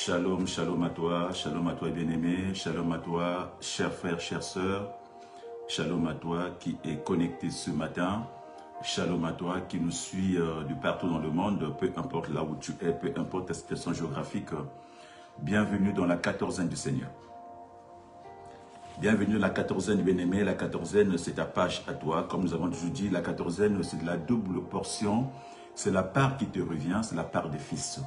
Shalom, shalom à toi bien-aimé, shalom à toi, chers frères, chères sœurs, shalom à toi qui est connecté ce matin, shalom à toi qui nous suit de partout dans le monde, peu importe là où tu es, peu importe ta situation géographique, bienvenue dans la quatorzaine du Seigneur. Bienvenue dans la quatorzaine, bien-aimé, la quatorzaine c'est ta page à toi, comme nous avons toujours dit, la quatorzaine c'est de la double portion, c'est la part qui te revient, c'est la part des fils.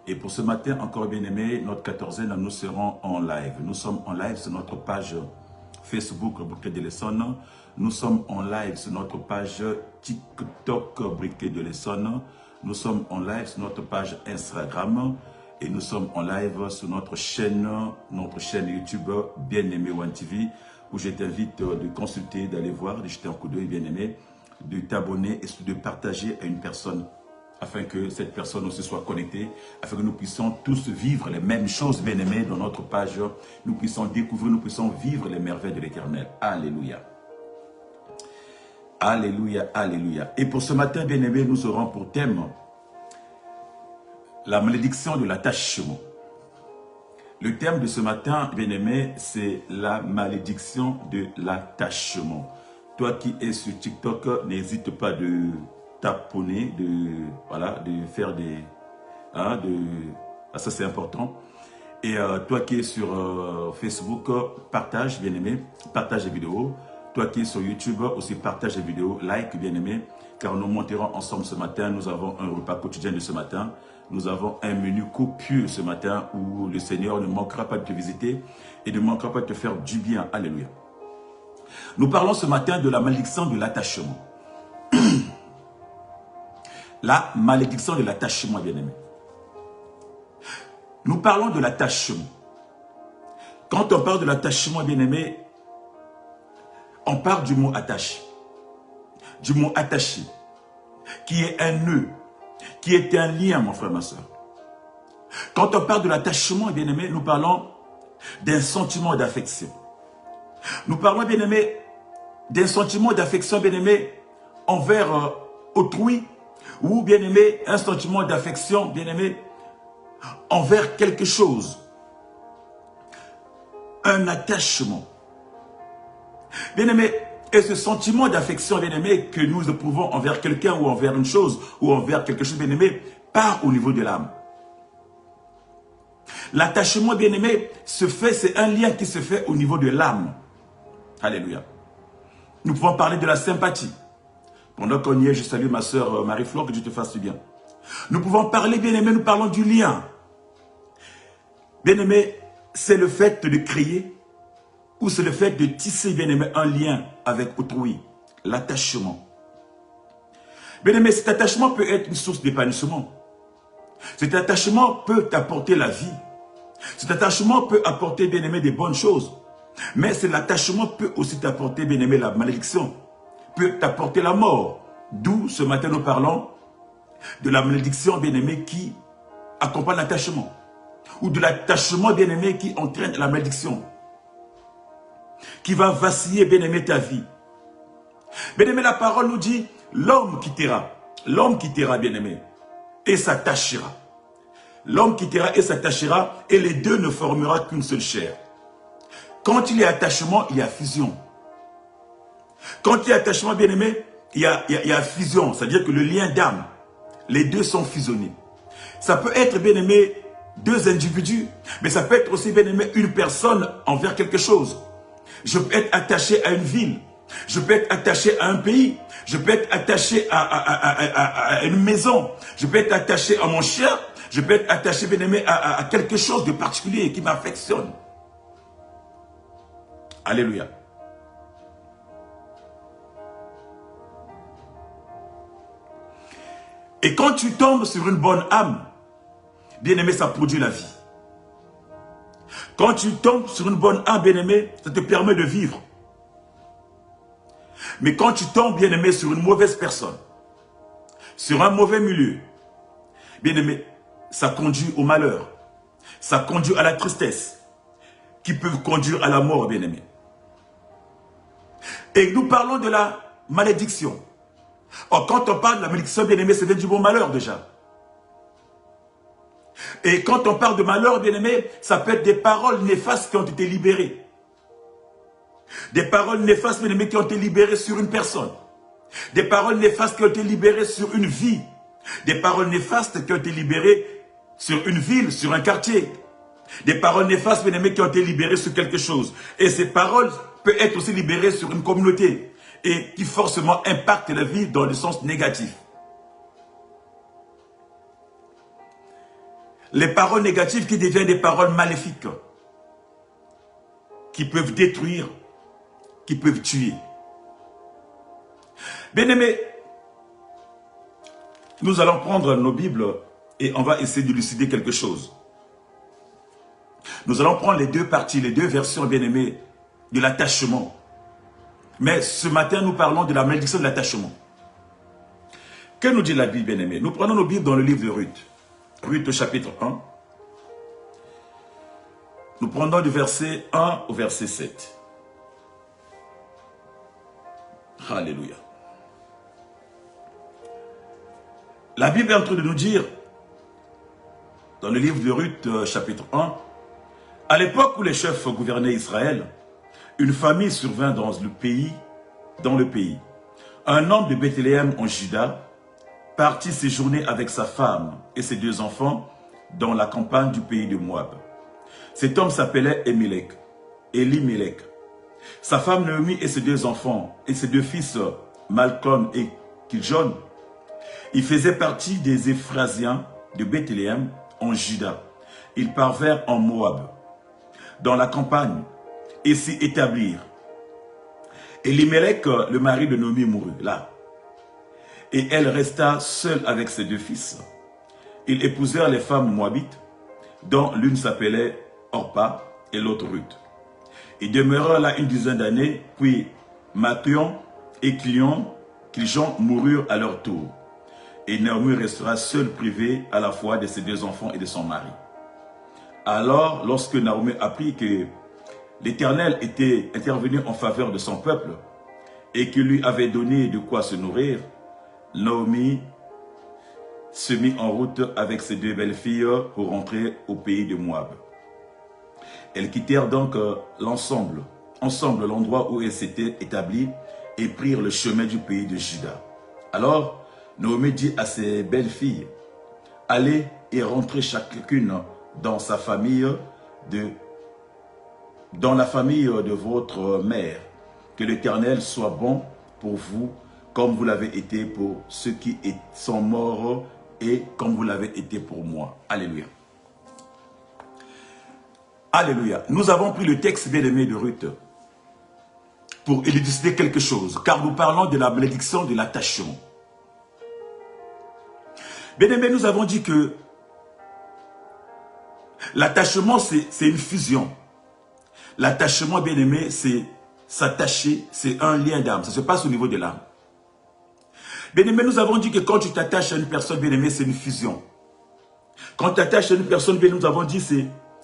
Et pour ce matin, encore bien aimé, notre quatorzaine, nous serons en live. Nous sommes en live sur notre page Facebook, Briquet de l'Essonne. Nous sommes en live sur notre page TikTok, Briquet de l'Essonne. Nous sommes en live sur notre page Instagram. Et nous sommes en live sur notre chaîne YouTube, Bien-Aimé One TV, où je t'invite de consulter, d'aller voir, de jeter un coup d'œil, bien aimé, de t'abonner et de partager à une personne, afin que cette personne aussi soit connectée, afin que nous puissions tous vivre les mêmes choses, bien-aimés, dans notre page. Nous puissions découvrir, nous puissions vivre les merveilles de l'Éternel. Alléluia. Alléluia, alléluia. Et pour ce matin, bien-aimés, nous aurons pour thème la malédiction de l'attachement. Le thème de ce matin, bien-aimés, c'est la malédiction de l'attachement. Toi qui es sur TikTok, n'hésite pas de taponner, de faire des... ça c'est important. Et toi qui es sur Facebook, partage, bien-aimé, partage les vidéos. Toi qui es sur YouTube, aussi partage les vidéos, like, bien-aimé, car nous monterons ensemble ce matin. Nous avons un repas quotidien de ce matin. Nous avons un menu copieux ce matin où le Seigneur ne manquera pas de te visiter et ne manquera pas de te faire du bien. Alléluia. Nous parlons ce matin de la malédiction de l'attachement. La malédiction de l'attachement, bien-aimé. Nous parlons de l'attachement. Quand on parle de l'attachement, bien-aimé, on parle du mot attache. Du mot attaché, qui est un nœud, qui est un lien, mon frère, ma soeur. Quand on parle de l'attachement, bien-aimé, nous parlons d'un sentiment d'affection. Nous parlons, bien-aimé, d'un sentiment d'affection, bien-aimé, envers autrui, ou, bien-aimé, un sentiment d'affection, bien-aimé, envers quelque chose. Un attachement. Bien-aimé, et ce sentiment d'affection, bien-aimé, que nous éprouvons envers quelqu'un ou envers une chose, ou envers quelque chose, bien-aimé, part au niveau de l'âme. L'attachement, bien-aimé, c'est un lien qui se fait au niveau de l'âme. Alléluia. Nous pouvons parler de la sympathie. Pendant qu'on y est, je salue ma soeur Marie-Flore, que Dieu te fasse du bien. Nous pouvons parler, bien-aimé, nous parlons du lien. Bien-aimé, c'est le fait de créer, ou c'est le fait de tisser, bien-aimé, un lien avec autrui. L'attachement. Bien-aimé, cet attachement peut être une source d'épanouissement. Cet attachement peut t'apporter la vie. Cet attachement peut apporter, bien-aimé, des bonnes choses. Mais cet attachement peut aussi t'apporter, bien-aimé, la malédiction. Peut t'apporter la mort. D'où, ce matin, nous parlons de la malédiction, bien-aimé, qui accompagne l'attachement. Ou de l'attachement, bien-aimé, qui entraîne la malédiction. Qui va vaciller, bien-aimé, ta vie. Bien-aimé, la parole nous dit, l'homme quittera, bien-aimé, et s'attachera. L'homme quittera et s'attachera, et les deux ne formera qu'une seule chair. Quand il y a attachement, il y a fusion. Quand il y a attachement, bien-aimé, il y a fusion, c'est-à-dire que le lien d'âme, les deux sont fusionnés. Ça peut être, bien-aimé, deux individus, mais ça peut être aussi, bien-aimé, une personne envers quelque chose. Je peux être attaché à une ville, je peux être attaché à un pays, je peux être attaché à une maison, je peux être attaché à mon chien, je peux être attaché, bien-aimé, à quelque chose de particulier qui m'affectionne. Alléluia. Et quand tu tombes sur une bonne âme, bien-aimé, ça produit la vie. Quand tu tombes sur une bonne âme, bien-aimé, ça te permet de vivre. Mais quand tu tombes, bien-aimé, sur une mauvaise personne, sur un mauvais milieu, bien-aimé, ça conduit au malheur. Ça conduit à la tristesse, qui peut conduire à la mort, bien-aimé. Et nous parlons de la malédiction. Or, quand on parle de la malédiction, bien-aimé, c'est du bon malheur déjà. Et quand on parle de malheur, bien-aimé, ça peut être des paroles néfastes qui ont été libérées. Des paroles néfastes, bien-aimé, qui ont été libérées sur une personne. Des paroles néfastes qui ont été libérées sur une vie. Des paroles néfastes qui ont été libérées sur une ville, sur un quartier. Des paroles néfastes, bien-aimés, qui ont été libérées sur quelque chose. Et ces paroles peuvent être aussi libérées sur une communauté. Et qui forcément impactent la vie dans le sens négatif. Les paroles négatives qui deviennent des paroles maléfiques. Qui peuvent détruire, qui peuvent tuer. Bien-aimés, nous allons prendre nos Bibles et on va essayer d'élucider quelque chose. Nous allons prendre les deux parties, les deux versions, bien-aimés, de l'attachement. Mais ce matin, nous parlons de la malédiction de l'attachement. Que nous dit la Bible, bien-aimés? Nous prenons nos Bibles dans le livre de Ruth. Ruth, chapitre 1. Nous prenons du verset 1 au verset 7. Alléluia. La Bible est en train de nous dire, dans le livre de Ruth, chapitre 1, à l'époque où les chefs gouvernaient Israël, une famille survint dans le pays. Un homme de Bethléem en Juda partit séjourner avec sa femme et ses deux enfants dans la campagne du pays de Moab. Cet homme s'appelait Elimelech. Sa femme Naomi et ses deux enfants et ses deux fils Malcolm et Kiljon, ils faisaient partie des Éphrasiens de Bethléem en Juda. Ils parvinrent en Moab, dans la campagne, et s'y établirent. Elimelech, le mari de Naomi, mourut là. Et elle resta seule avec ses deux fils. Ils épousèrent les femmes moabites, dont l'une s'appelait Orpa et l'autre Ruth. Ils demeurèrent là une dizaine d'années, puis Mathion et Kiljon moururent à leur tour. Et Naomi restera seule privée à la fois de ses deux enfants et de son mari. Alors, lorsque Naomi apprit que l'Éternel était intervenu en faveur de son peuple et qu'il lui avait donné de quoi se nourrir, Naomi se mit en route avec ses deux belles-filles pour rentrer au pays de Moab. Elles quittèrent donc ensemble l'endroit où elles s'étaient établies et prirent le chemin du pays de Juda. Alors, Naomi dit à ses belles-filles, « Allez et rentrez chacune dans sa famille, dans la famille de votre mère. Que l'Éternel soit bon pour vous, comme vous l'avez été pour ceux qui sont morts et comme vous l'avez été pour moi. » Alléluia. Alléluia. Nous avons pris le texte bien-aimé de Ruth pour élucider quelque chose, car nous parlons de la malédiction de l'attachement. Bien-aimé, nous avons dit que l'attachement, c'est une fusion. L'attachement, bien-aimé, c'est s'attacher, c'est un lien d'âme. Ça se passe au niveau de l'âme. Bien-aimé, nous avons dit que quand tu t'attaches à une personne, bien-aimé, c'est une fusion. Quand tu t'attaches à une personne, bien, nous avons dit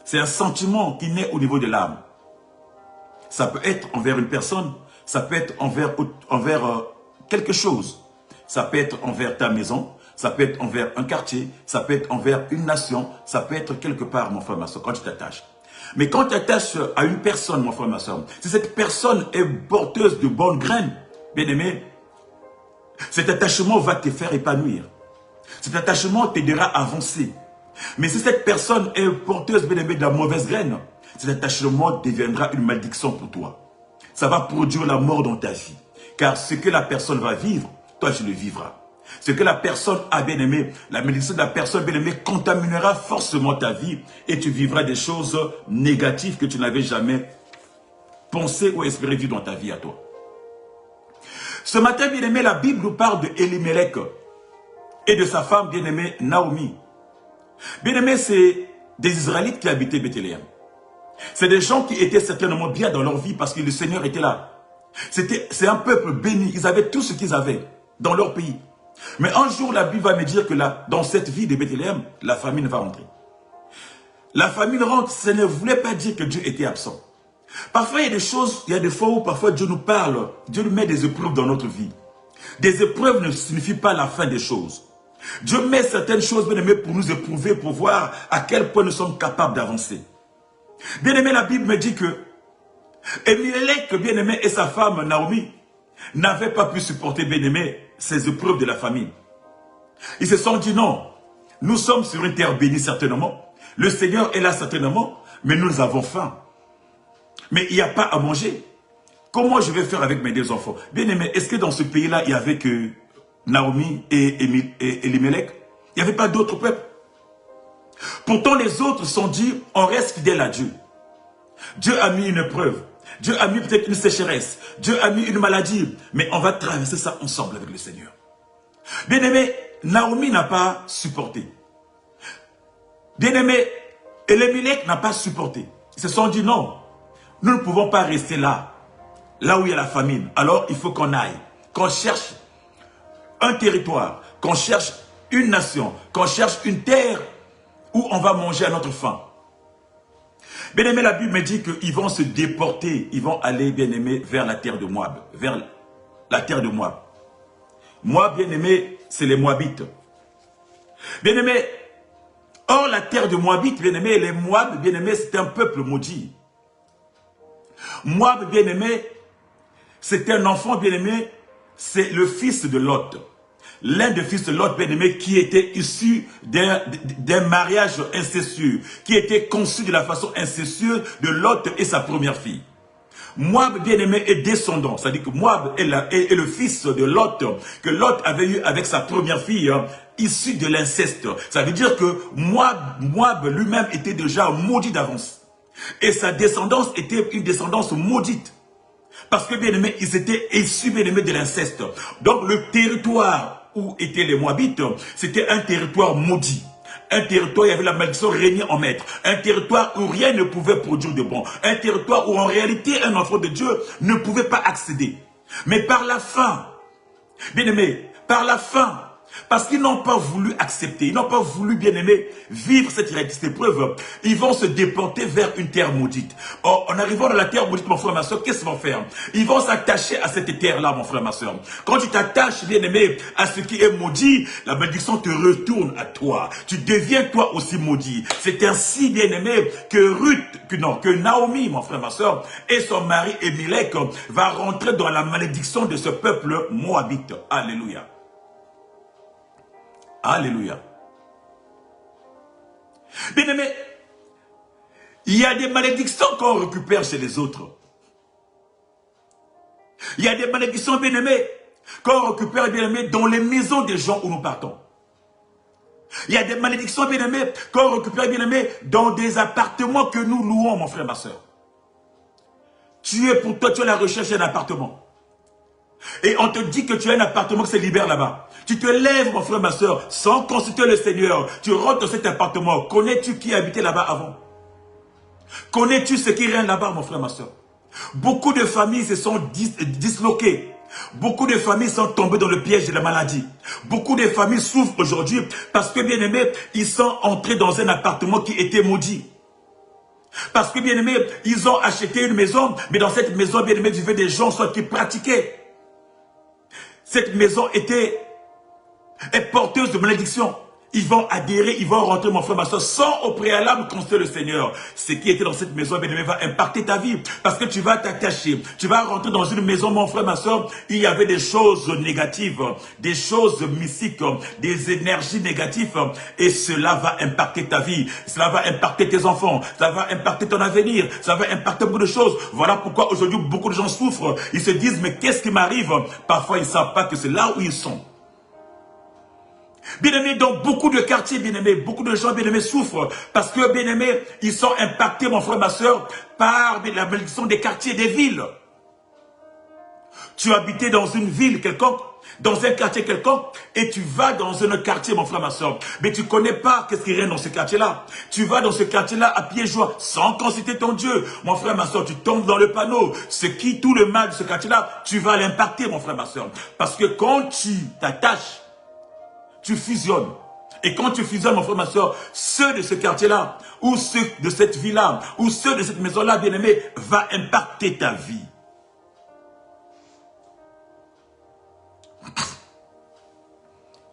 c'est un sentiment qui naît au niveau de l'âme. Ça peut être envers une personne, ça peut être envers quelque chose. Ça peut être envers ta maison, ça peut être envers un quartier, ça peut être envers une nation, ça peut être quelque part, mon frère, ma soeur, quand tu t'attaches. Mais quand tu t'attaches à une personne, mon frère, ma soeur, si cette personne est porteuse de bonnes graines, bien aimé, cet attachement va te faire épanouir. Cet attachement t'aidera à avancer. Mais si cette personne est porteuse, bien aimé, de la mauvaise graine, cet attachement deviendra une malédiction pour toi. Ça va produire la mort dans ta vie. Car ce que la personne va vivre, toi tu le vivras. Ce que la personne a bien aimé, la malédiction de la personne bien aimée contaminera forcément ta vie et tu vivras des choses négatives que tu n'avais jamais pensé ou espéré vivre dans ta vie à toi. Ce matin, bien aimé, la Bible nous parle de Elimelech et de sa femme bien aimée Naomi. Bien aimé, c'est des Israélites qui habitaient Bethléem. C'est des gens qui étaient certainement bien dans leur vie parce que le Seigneur était là. C'est un peuple béni. Ils avaient tout ce qu'ils avaient dans leur pays. Mais un jour, la Bible va me dire que là, dans cette vie de Bethléem, la famine va rentrer. La famine rentre, ça ne voulait pas dire que Dieu était absent. Parfois, il y a des choses, il y a des fois où parfois Dieu nous parle, Dieu nous met des épreuves dans notre vie. Des épreuves ne signifient pas la fin des choses. Dieu met certaines choses, bien-aimés, pour nous éprouver, pour voir à quel point nous sommes capables d'avancer. Bien-aimé, la Bible me dit que Elimelech, bien-aimé, et sa femme Naomi n'avaient pas pu supporter, bien-aimé, ces épreuves de la famine. Ils se sont dit non, nous sommes sur une terre bénie certainement, le Seigneur est là certainement, mais nous avons faim. Mais il n'y a pas à manger. Comment je vais faire avec mes deux enfants? Bien-aimé, est-ce que dans ce pays-là, il n'y avait que Naomi et Elimelech? Il n'y avait pas d'autres peuples. Pourtant, les autres se sont dit, on reste fidèle à Dieu. Dieu a mis une épreuve. Dieu a mis peut-être une sécheresse. Dieu a mis une maladie. Mais on va traverser ça ensemble avec le Seigneur. Bien-aimé, Naomi n'a pas supporté. Bien-aimé, Elimelech n'a pas supporté. Ils se sont dit non, nous ne pouvons pas rester là où il y a la famine. Alors il faut qu'on aille, qu'on cherche un territoire, qu'on cherche une nation, qu'on cherche une terre où on va manger à notre faim. Bien-aimé, la Bible me dit qu'ils vont se déporter, ils vont aller, bien-aimé, vers la terre de Moab, vers la terre de Moab. Moab, bien-aimé, c'est les Moabites. Bien-aimé, or la terre de Moabite, bien-aimé, les Moab, bien-aimé, c'est un peuple maudit. Moab, bien-aimé, c'est un enfant, bien-aimé, c'est le fils de Lot. L'un des fils de Lot, bien-aimé, qui était issu d'un mariage incestueux, qui était conçu de la façon incestueuse de Lot et sa première fille. Moab, bien-aimé, est descendant, c'est-à-dire que Moab est le fils de Lot, que Lot avait eu avec sa première fille, issu de l'inceste. Ça veut dire que Moab lui-même était déjà maudit d'avance. Et sa descendance était une descendance maudite. Parce que, bien aimé, ils étaient issus, bien aimé, de l'inceste. Donc, le territoire où étaient les Moabites, c'était un territoire maudit. Un territoire où il y avait la malédiction régnée en maître. Un territoire où rien ne pouvait produire de bon. Un territoire où, en réalité, un enfant de Dieu ne pouvait pas accéder. Mais par la fin, bien aimé, par la fin, parce qu'ils n'ont pas voulu accepter, ils n'ont pas voulu, bien aimé, vivre cette épreuve, ils vont se déporter vers une terre maudite. Or, en arrivant dans la terre maudite, mon frère, ma soeur, qu'est-ce qu'ils vont faire? Ils vont s'attacher à cette terre-là, mon frère, ma soeur. Quand tu t'attaches, bien aimé, à ce qui est maudit, la malédiction te retourne à toi. Tu deviens toi aussi maudit. C'est ainsi, bien aimé, que Naomi, mon frère, ma soeur, et son mari Elimelech va rentrer dans la malédiction de ce peuple moabite. Alléluia. Alléluia. Bien aimé, il y a des malédictions qu'on récupère chez les autres. Il y a des malédictions, bien aimé, qu'on récupère, bien aimé, dans les maisons des gens où nous partons. Il y a des malédictions, bien aimé, qu'on récupère, bien aimé, dans des appartements que nous louons, mon frère, ma soeur. Tu es à la recherche d'un appartement. Et on te dit que tu as un appartement qui se libère là-bas. Tu te lèves, mon frère, ma soeur, sans consulter le Seigneur. Tu rentres dans cet appartement. Connais-tu qui habitait là-bas avant? Connais-tu ce qui règne là-bas, mon frère, ma soeur? Beaucoup de familles se sont disloquées. Beaucoup de familles sont tombées dans le piège de la maladie. Beaucoup de familles souffrent aujourd'hui parce que, bien aimés, ils sont entrés dans un appartement qui était maudit. Parce que, bien aimés, ils ont acheté une maison, mais dans cette maison, bien aimés, vivaient des gens qui pratiquaient. Cette maison est porteuse de malédiction. Ils vont adhérer, ils vont rentrer, mon frère, ma soeur, sans au préalable consulter le Seigneur. Ce qui était dans cette maison, bien aimé, va impacter ta vie. Parce que tu vas t'attacher. Tu vas rentrer dans une maison, mon frère, ma soeur, il y avait des choses négatives, des choses mystiques, des énergies négatives. Et cela va impacter ta vie. Cela va impacter tes enfants. Ça va impacter ton avenir. Ça va impacter beaucoup de choses. Voilà pourquoi aujourd'hui, beaucoup de gens souffrent. Ils se disent, mais qu'est-ce qui m'arrive? Parfois, ils ne savent pas que c'est là où ils sont. Bien-aimés, dans beaucoup de quartiers, bien-aimés, beaucoup de gens, bien-aimés, souffrent parce que, bien-aimés, ils sont impactés, mon frère, ma soeur, par la malédiction des quartiers, des villes. Tu habitais dans une ville quelconque, dans un quartier quelconque, et tu vas dans un quartier, mon frère, ma soeur, mais tu ne connais pas qu'est-ce qui règne dans ce quartier-là. Tu vas dans ce quartier-là à pieds joints, sans consulter ton Dieu. Mon frère, ma soeur, tu tombes dans le panneau. Tout le mal de ce quartier-là, tu vas l'impacter, mon frère, ma soeur. Parce que quand tu t'attaches, tu fusionnes. Et quand tu fusionnes, mon frère, ma soeur, ceux de ce quartier-là, ou ceux de cette ville-là, ou ceux de cette maison-là, bien-aimé, va impacter ta vie.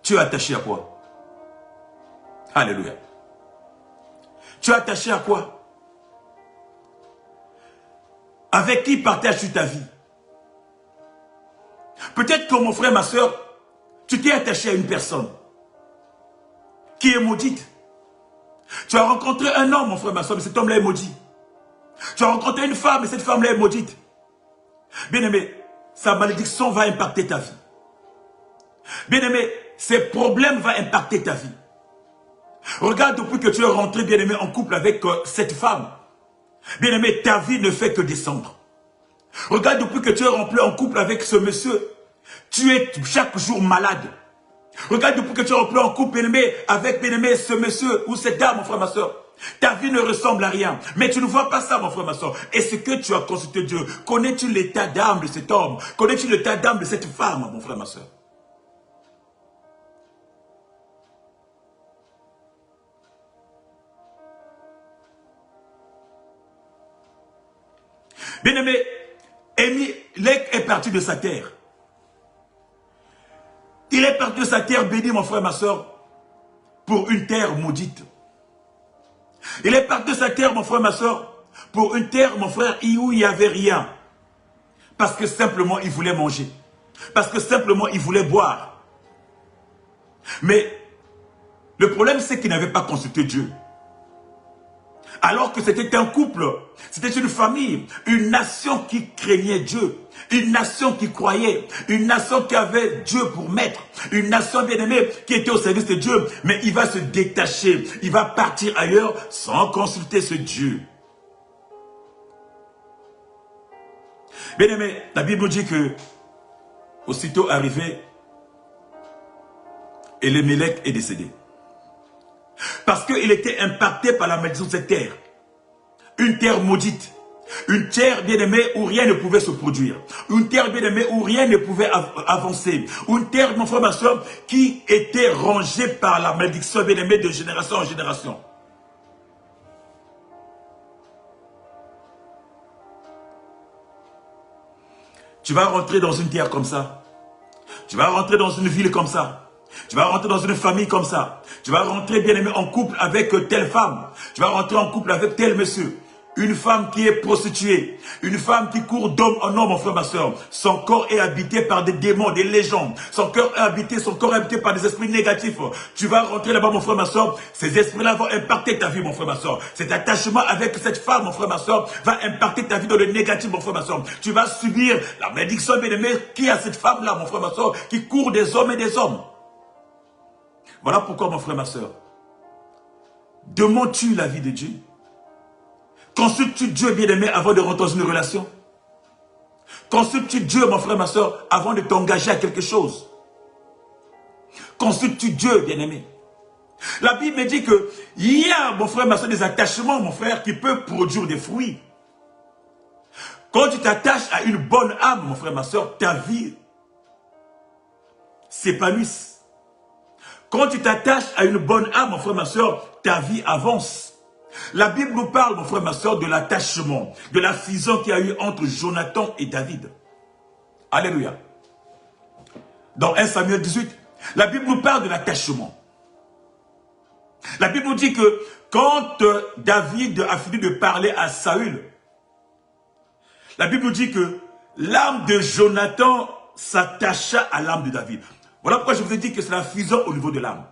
Tu es attaché à quoi? Alléluia. Tu es attaché à quoi? Avec qui partages-tu ta vie? Peut-être que mon frère, ma soeur, tu t'es attaché à une personne qui est maudite. Tu as rencontré un homme, mon frère, ma soeur, mais cet homme-là est maudit. Tu as rencontré une femme, mais cette femme-là est maudite. Bien-aimé, sa malédiction va impacter ta vie. Bien-aimé, ses problèmes vont impacter ta vie. Regarde, depuis que tu es rentré, bien-aimé, en couple avec cette femme, bien-aimé, ta vie ne fait que descendre. Regarde, depuis que tu es rentré en couple avec ce monsieur, tu es chaque jour malade. Regarde, depuis que tu es rentré en couple, bien-aimé, avec, bien-aimé, ce monsieur ou cette dame, mon frère, ma soeur. Ta vie ne ressemble à rien. Mais tu ne vois pas ça, mon frère, ma soeur. Est-ce que tu as consulté Dieu? Connais-tu l'état d'âme de cet homme? Connais-tu l'état d'âme de cette femme, mon frère, ma soeur? Bien-aimé, Émilec est parti de sa terre. Il est parti de sa terre bénie, mon frère, ma soeur, pour une terre maudite. Il est parti de sa terre, mon frère, ma soeur, pour une terre, mon frère, où il n'y avait rien. Parce que simplement, il voulait manger. Parce que simplement, il voulait boire. Mais le problème, c'est qu'il n'avait pas consulté Dieu. Alors que c'était un couple, c'était une famille, une nation qui craignait Dieu, une nation qui croyait, une nation qui avait Dieu pour maître, une nation bien-aimée qui était au service de Dieu, mais il va se détacher, il va partir ailleurs sans consulter ce Dieu. Bien-aimé, la Bible dit que, aussitôt arrivé, Émilec est décédé. Parce qu'il était impacté par la malédiction de cette terre. Une terre maudite. Une terre bien-aimée où rien ne pouvait se produire. Une terre bien-aimée où rien ne pouvait avancer. Une terre, mon frère, ma soeur, qui était rongée par la malédiction bien-aimée de génération en génération. Tu vas rentrer dans une terre comme ça. Tu vas rentrer dans une ville comme ça. Tu vas rentrer dans une famille comme ça. Tu vas rentrer bien-aimé en couple avec telle femme. Tu vas rentrer en couple avec tel monsieur. Une femme qui est prostituée. Une femme qui court d'homme en homme, mon frère, ma soeur. Son corps est habité par des démons, des légendes. Son corps est habité par des esprits négatifs. Tu vas rentrer là-bas, mon frère, ma soeur. Ces esprits-là vont impacter ta vie, mon frère, ma soeur. Cet attachement avec cette femme, mon frère, ma soeur, va impacter ta vie dans le négatif, mon frère, ma soeur. Tu vas subir la malédiction bien-aimée qui a cette femme-là, mon frère, ma soeur, qui court des hommes et des hommes. Voilà pourquoi, mon frère, ma soeur, demandes-tu la vie de Dieu? Consulte-tu Dieu, bien-aimé, avant de rentrer dans une relation? Consulte-tu Dieu, mon frère, ma soeur, avant de t'engager à quelque chose? Consulte-tu Dieu, bien-aimé? La Bible me dit qu'il y a, mon frère, ma soeur, des attachements, mon frère, qui peuvent produire des fruits. Quand tu t'attaches à une bonne âme, mon frère, ma soeur, ta vie s'épanouit. Quand tu t'attaches à une bonne âme, mon frère, ma soeur, ta vie avance. La Bible nous parle, mon frère, ma soeur, de l'attachement, de la fusion qu'il y a eu entre Jonathan et David. Alléluia. Dans 1 Samuel 18, la Bible nous parle de l'attachement. La Bible nous dit que quand David a fini de parler à Saül, la Bible nous dit que l'âme de Jonathan s'attacha à l'âme de David. Voilà pourquoi je vous ai dit que c'est la fusion au niveau de l'âme.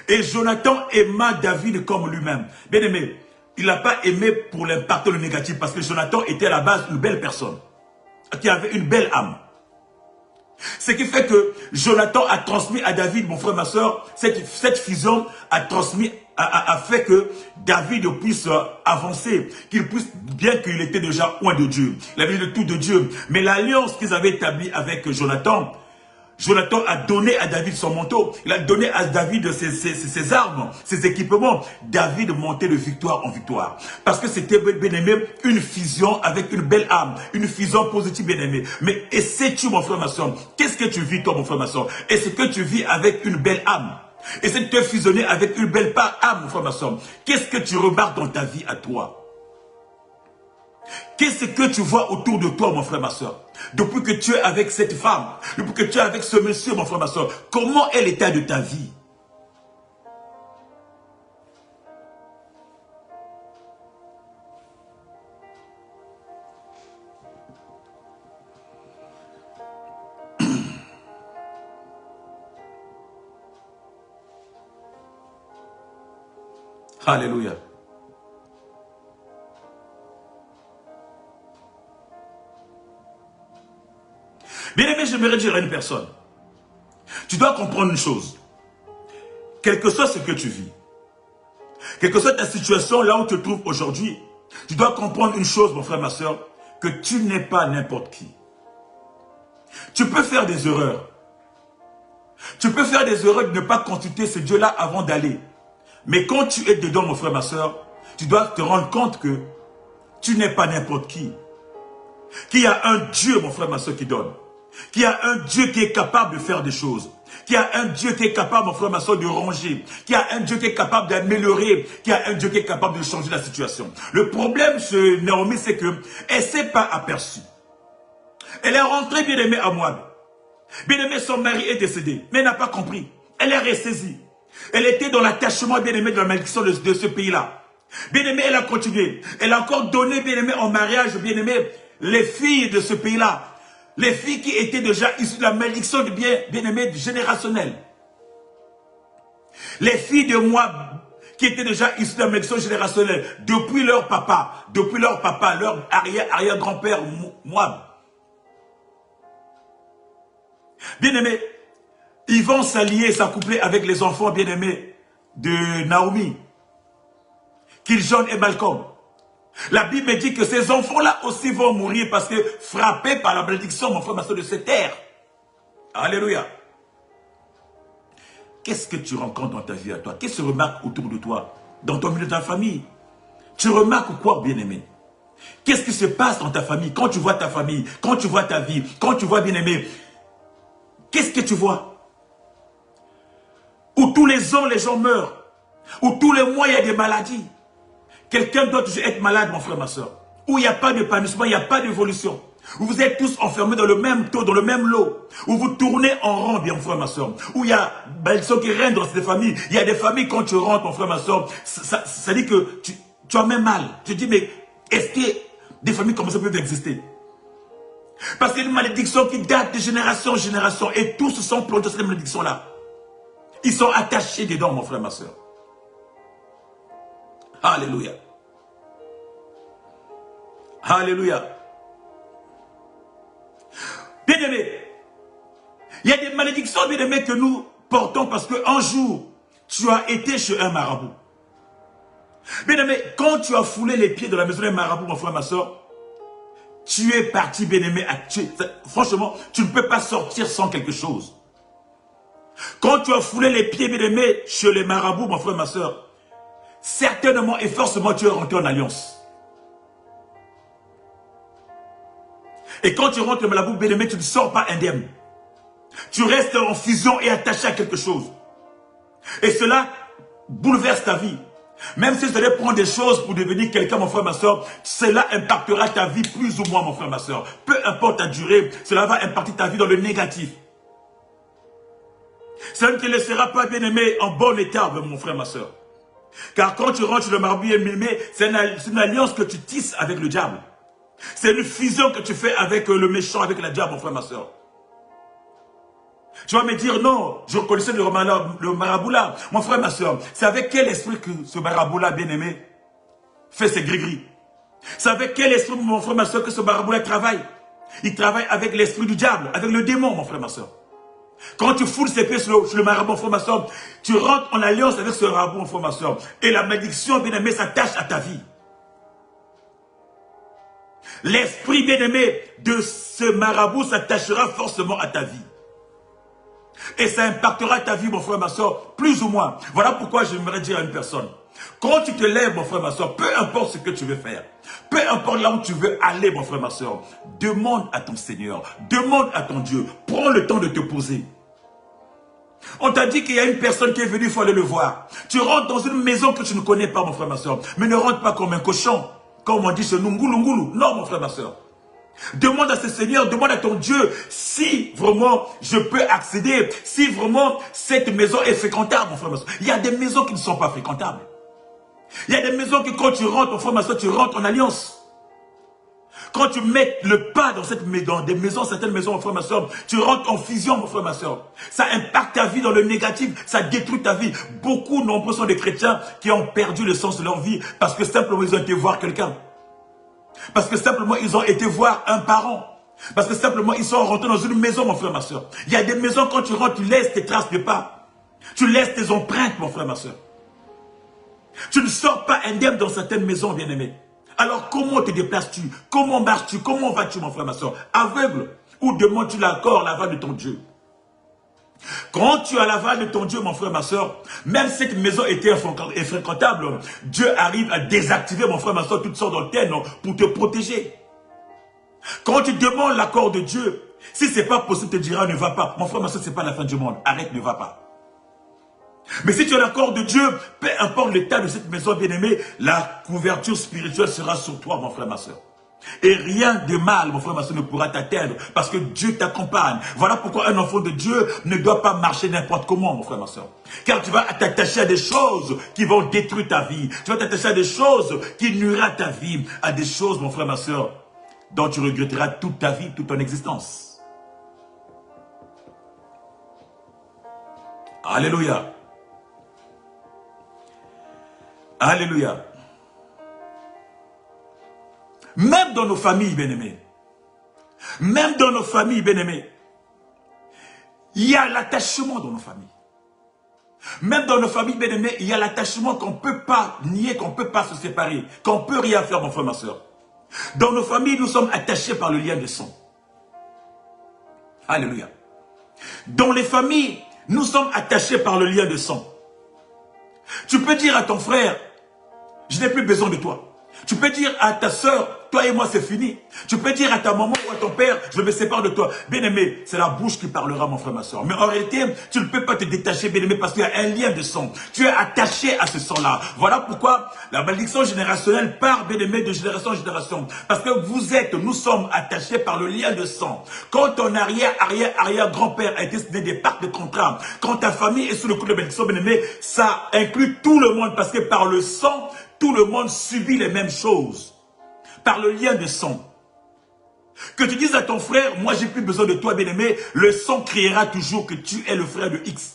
Et Jonathan aima David comme lui-même. Bien aimé, il n'a pas aimé pour l'impact le négatif, parce que Jonathan était à la base une belle personne, qui avait une belle âme. Ce qui fait que Jonathan a transmis à David, mon frère, ma soeur, cette fusion a fait que David puisse avancer, qu'il puisse, bien qu'il était déjà loin de Dieu, il avait le tout de Dieu, mais l'alliance qu'ils avaient établie avec Jonathan a donné à David son manteau, il a donné à David ses armes, ses équipements. David montait de victoire en victoire. Parce que c'était, bien aimé, une fusion avec une belle âme, une fusion positive, bien aimé. Mais et sais-tu, mon frère, ma soeur, qu'est-ce que tu vis, toi, mon frère, ma soeur? Est-ce que tu vis avec une belle âme? Essaie de te fusionner avec une belle âme, mon frère, ma soeur. Qu'est-ce que tu remarques dans ta vie à toi? Qu'est-ce que tu vois autour de toi, mon frère, ma soeur? Depuis que tu es avec cette femme, depuis que tu es avec ce monsieur, mon frère, ma soeur, comment est l'état de ta vie? Alléluia. Bien-aimé, j'aimerais dire à une personne, tu dois comprendre une chose. Quel que soit ce que tu vis, quelle que soit ta situation là où tu te trouves aujourd'hui, tu dois comprendre une chose, mon frère, ma soeur, que tu n'es pas n'importe qui. Tu peux faire des erreurs. Tu peux faire des erreurs de ne pas consulter ce Dieu-là avant d'aller. Mais quand tu es dedans, mon frère, ma soeur, tu dois te rendre compte que tu n'es pas n'importe qui. Qu'il y a un Dieu, mon frère, ma soeur, qui donne. Qu'il y a un Dieu qui est capable de faire des choses. Qu'il y a un Dieu qui est capable, mon frère, ma soeur, de ranger. Qu'il y a un Dieu qui est capable d'améliorer. Qu'il y a un Dieu qui est capable de changer la situation. Le problème chez Naomi, c'est qu'elle ne s'est pas aperçue. Elle est rentrée, bien-aimée, à Moab. Bien-aimée, son mari est décédé. Mais elle n'a pas compris. Elle est ressaisie. Elle était dans l'attachement, bien-aimée, de la malédiction de ce pays-là. Bien-aimée, elle a continué. Elle a encore donné, bien-aimée, en mariage, bien-aimée, les filles de ce pays-là. Les filles qui étaient déjà issues de la malédiction du bien-aimé générationnel. Les filles de Moab qui étaient déjà issues de la malédiction générationnelle. Depuis leur papa, leur arrière-grand-père Moab. Bien-aimé, ils vont s'allier, s'accoupler avec les enfants bien-aimés de Naomi. Kiljon et Malcolm. La Bible dit que ces enfants-là aussi vont mourir parce que frappés par la malédiction, mon frère, ma soeur, de cette terre. Alléluia. Qu'est-ce que tu rencontres dans ta vie à toi? Qu'est-ce que tu remarques autour de toi? Dans ton milieu de ta famille? Tu remarques quoi, bien-aimé? Qu'est-ce qui se passe dans ta famille? Quand tu vois ta famille, quand tu vois ta vie, quand tu vois bien-aimé, qu'est-ce que tu vois? Où tous les ans, les gens meurent. Où tous les mois, il y a des maladies. Quelqu'un doit toujours être malade, mon frère, ma soeur. Où il n'y a pas d'épanouissement, il n'y a pas d'évolution. Où vous êtes tous enfermés dans le même taux, dans le même lot. Où vous tournez en rond, bien, mon frère, ma soeur. Où il y a malédiction qui règne dans ces familles. Il y a des familles, quand tu rentres, mon frère, ma soeur, ça dit que tu as même mal. Tu te dis, mais est-ce que des familles comme ça peuvent exister? Parce qu'il y a une malédiction qui date de génération en génération. Et tous se sont plongés dans cette malédiction-là. Ils sont attachés dedans, mon frère, ma soeur. Alléluia. Alléluia. Bien-aimés, il y a des malédictions, bien-aimés, que nous portons parce qu'un jour, tu as été chez un marabout. Bien-aimé, quand tu as foulé les pieds de la maison d'un marabout, mon frère, ma soeur, tu es parti, bien-aimé. Franchement, tu ne peux pas sortir sans quelque chose. Quand tu as foulé les pieds, bien-aimé, chez les marabouts, mon frère, ma soeur, certainement et forcément, tu es rentré en alliance. Et quand tu rentres dans la boue, bien-aimé, tu ne sors pas indemne. Tu restes en fusion et attaché à quelque chose. Et cela bouleverse ta vie. Même si tu devais prendre des choses pour devenir quelqu'un, mon frère, ma soeur, cela impactera ta vie plus ou moins, mon frère, ma soeur. Peu importe ta durée, cela va impacter ta vie dans le négatif. Ça ne te laissera pas, bien-aimé, en bon état, mon frère, ma soeur. Car quand tu rentres sur le marabout bien-aimé, c'est une alliance que tu tisses avec le diable. C'est une fusion que tu fais avec le méchant, avec la diable, mon frère, ma soeur. Tu vas me dire, non, je connaissais le marabout là. Mon frère, ma soeur, c'est avec quel esprit que ce marabout là, bien-aimé, fait ses gris-gris? C'est avec quel esprit, mon frère, ma soeur, que ce marabout là travaille? Il travaille avec l'esprit du diable, avec le démon, mon frère, ma soeur. Quand tu foules ses pieds sur le marabout, mon frère, ma soeur, tu rentres en alliance avec ce marabout, mon frère, ma soeur. Et la malédiction, bien-aimé, s'attache à ta vie. L'esprit, bien-aimé, de ce marabout s'attachera forcément à ta vie. Et ça impactera ta vie, mon frère, ma soeur, plus ou moins. Voilà pourquoi j'aimerais dire à une personne, quand tu te lèves, mon frère, ma soeur, peu importe ce que tu veux faire, peu importe là où tu veux aller, mon frère, ma soeur, demande à ton Seigneur, demande à ton Dieu, prends le temps de te poser. On t'a dit qu'il y a une personne qui est venue, il faut aller le voir. Tu rentres dans une maison que tu ne connais pas, mon frère, ma soeur, mais ne rentre pas comme un cochon, comme on dit chez nous, ngoulou. Non, mon frère, ma soeur. Demande à ce Seigneur, demande à ton Dieu si vraiment je peux accéder, si vraiment cette maison est fréquentable, mon frère, ma soeur. Il y a des maisons qui ne sont pas fréquentables. Il y a des maisons que quand tu rentres, mon frère, ma soeur, tu rentres en alliance. Quand tu mets le pas dans des maisons, certaines maisons, mon frère, ma soeur, tu rentres en fusion, mon frère, ma soeur. Ça impacte ta vie dans le négatif, ça détruit ta vie. Beaucoup, nombreux sont des chrétiens qui ont perdu le sens de leur vie parce que simplement ils ont été voir quelqu'un. Parce que simplement ils ont été voir un parent. Parce que simplement ils sont rentrés dans une maison, mon frère, ma soeur. Il y a des maisons, quand tu rentres, tu laisses tes traces de pas. Tu laisses tes empreintes, mon frère, ma soeur. Tu ne sors pas indemne dans certaines maisons, bien-aimés. Alors, comment te déplaces-tu? Comment marches-tu? Comment vas-tu, mon frère, ma soeur? Aveugle? Ou demandes-tu l'accord, l'aval de ton Dieu? Quand tu as l'aval de ton Dieu, mon frère, ma soeur, même si cette maison était infréquentable, Dieu arrive à désactiver, mon frère, ma soeur, toutes sortes d'antennes pour te protéger. Quand tu demandes l'accord de Dieu, si ce n'est pas possible, te dira ne va pas. Mon frère, ma soeur, ce n'est pas la fin du monde. Arrête, ne va pas. Mais si tu as l'accord de Dieu, peu importe l'état de cette maison bien-aimée, la couverture spirituelle sera sur toi, mon frère, ma soeur. Et rien de mal, mon frère, ma soeur, ne pourra t'atteindre parce que Dieu t'accompagne. Voilà pourquoi un enfant de Dieu ne doit pas marcher n'importe comment, mon frère, ma soeur. Car tu vas t'attacher à des choses qui vont détruire ta vie. Tu vas t'attacher à des choses qui nuiront ta vie. À des choses, mon frère, ma soeur, dont tu regretteras toute ta vie, toute ton existence. Alléluia. Alléluia. Même dans nos familles, bien-aimés, même dans nos familles, bien-aimés, il y a l'attachement dans nos familles. Même dans nos familles, bien-aimés, il y a l'attachement qu'on ne peut pas nier, qu'on ne peut pas se séparer, qu'on ne peut rien faire, mon frère, ma soeur. Dans nos familles, nous sommes attachés par le lien de sang. Alléluia. Dans les familles, nous sommes attachés par le lien de sang. Tu peux dire à ton frère, je n'ai plus besoin de toi. Tu peux dire à ta soeur, toi et moi c'est fini. Tu peux dire à ta maman ou à ton père, je me sépare de toi. Bien-aimé, c'est la bouche qui parlera, mon frère, ma soeur. Mais en réalité, tu ne peux pas te détacher, bien-aimé, parce qu'il y a un lien de sang. Tu es attaché à ce sang-là. Voilà pourquoi la malédiction générationnelle part, bien-aimé, de génération en génération. Parce que nous sommes attachés par le lien de sang. Quand ton arrière-grand-père a été signé des pactes de contrat, quand ta famille est sous le coup de la malédiction, bien-aimé, ça inclut tout le monde, parce que par le sang, tout le monde subit les mêmes choses. Par le lien de sang. Que tu dises à ton frère, moi j'ai plus besoin de toi, bien-aimé, le sang criera toujours que tu es le frère de X.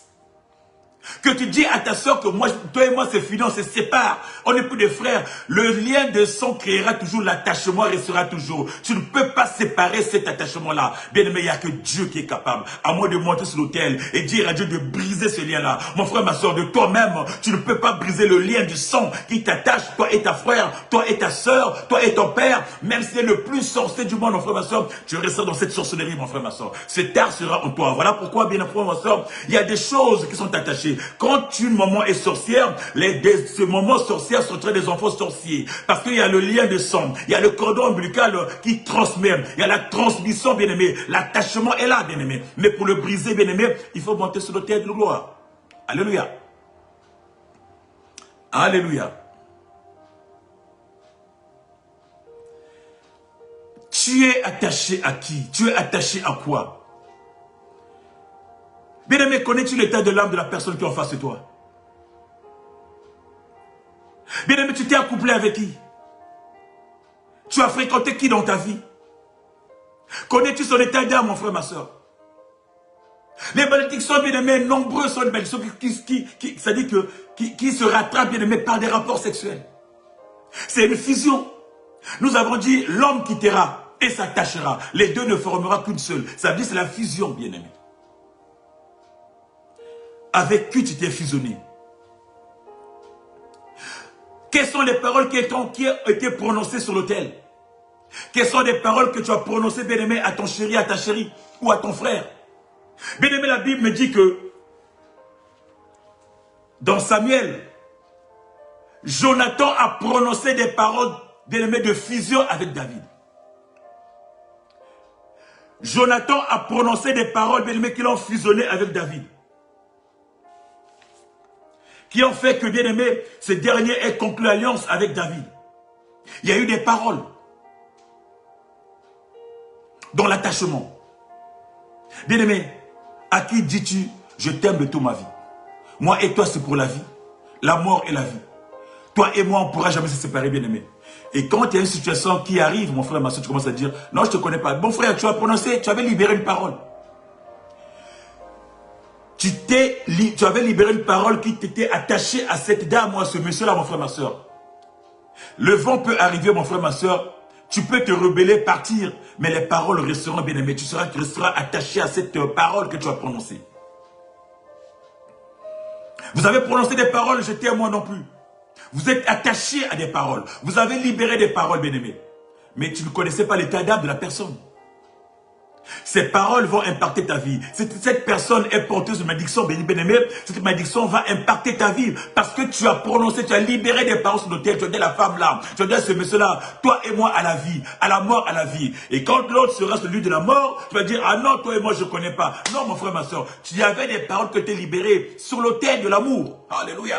Que tu dis à ta soeur que moi, toi et moi c'est fini, on se sépare, on n'est plus des frères. Le lien de sang créera toujours, l'attachement restera toujours. Tu ne peux pas séparer cet attachement-là. Bien aimé, il n'y a que Dieu qui est capable, à moins de monter sur l'autel et dire à Dieu de briser ce lien-là. Mon frère, ma soeur, de toi-même, tu ne peux pas briser le lien du sang qui t'attache, toi et ta frère, toi et ta soeur, toi et ton père. Même si c'est le plus sorcier du monde, mon frère, ma soeur, tu resteras dans cette sorcellerie, mon frère, ma soeur. Cet art sera en toi. Voilà pourquoi, bien frère, ma soeur, il y a des choses qui sont attachées. Quand une maman est sorcière, ce moment sorcière sont des enfants sorciers. Parce qu'il y a le lien de sang, il y a le cordon ombilical qui transmet, il y a la transmission, bien-aimé. L'attachement est là, bien-aimé. Mais pour le briser, bien-aimé, il faut monter sur l'autel de gloire. Alléluia. Alléluia. Tu es attaché à qui? Tu es attaché à quoi? Bien-aimé, connais-tu l'état de l'âme de la personne qui est en face de toi? Bien-aimé, tu t'es accouplé avec qui? Tu as fréquenté qui dans ta vie? Connais-tu son état d'âme, mon frère, ma soeur? Les malédictions, bien-aimé, nombreuses sont les malédictions qui se rattrapent, bien-aimé, par des rapports sexuels. C'est une fusion. Nous avons dit, l'homme quittera et s'attachera. Les deux ne formeront qu'une seule. Ça veut dire c'est la fusion, bien-aimé. Avec qui tu t'es fusionné? Quelles sont les paroles qui ont été prononcées sur l'autel? Quelles sont les paroles que tu as prononcées, bien-aimé, à ton chéri, à ta chérie ou à ton frère? Bien-aimé, la Bible me dit que dans Samuel, Jonathan a prononcé des paroles, bien-aimé, de fusion avec David. Jonathan a prononcé des paroles, bien-aimé, qui l'ont fusionné avec David. Qui ont fait que, bien-aimé, ce dernier ait conclu alliance avec David. Il y a eu des paroles dans l'attachement. Bien-aimé, à qui dis-tu, je t'aime de toute ma vie? Moi et toi, c'est pour la vie, la mort et la vie. Toi et moi, on ne pourra jamais se séparer, bien-aimé. Et quand il y a une situation qui arrive, mon frère, ma soeur, tu commences à dire, non, je ne te connais pas. Bon frère, tu as prononcé, tu avais libéré une parole. Tu avais libéré une parole qui t'était attachée à cette dame ou à ce monsieur-là, mon frère, ma soeur. Le vent peut arriver, mon frère, ma soeur. Tu peux te rebeller, partir, mais les paroles resteront, bien-aimé. Tu resteras attaché à cette parole que tu as prononcée. Vous avez prononcé des paroles, je t'aime moi non plus. Vous êtes attaché à des paroles. Vous avez libéré des paroles, bien-aimé. Mais tu ne connaissais pas l'état d'âme de la personne. Ces paroles vont impacter ta vie. Cette personne est porteuse de malédiction, bien-aimé. Cette malédiction va impacter ta vie. Parce que tu as prononcé, tu as libéré des paroles sur nos têtes. Tu as dit à la femme là, tu as dit à ce monsieur-là, toi et moi à la vie, à la mort, à la vie. Et quand l'autre sera celui de la mort, tu vas dire, ah non, toi et moi je ne connais pas. Non, mon frère, ma soeur, tu avais des paroles que tu as libérées sur l'autel de l'amour. Alléluia.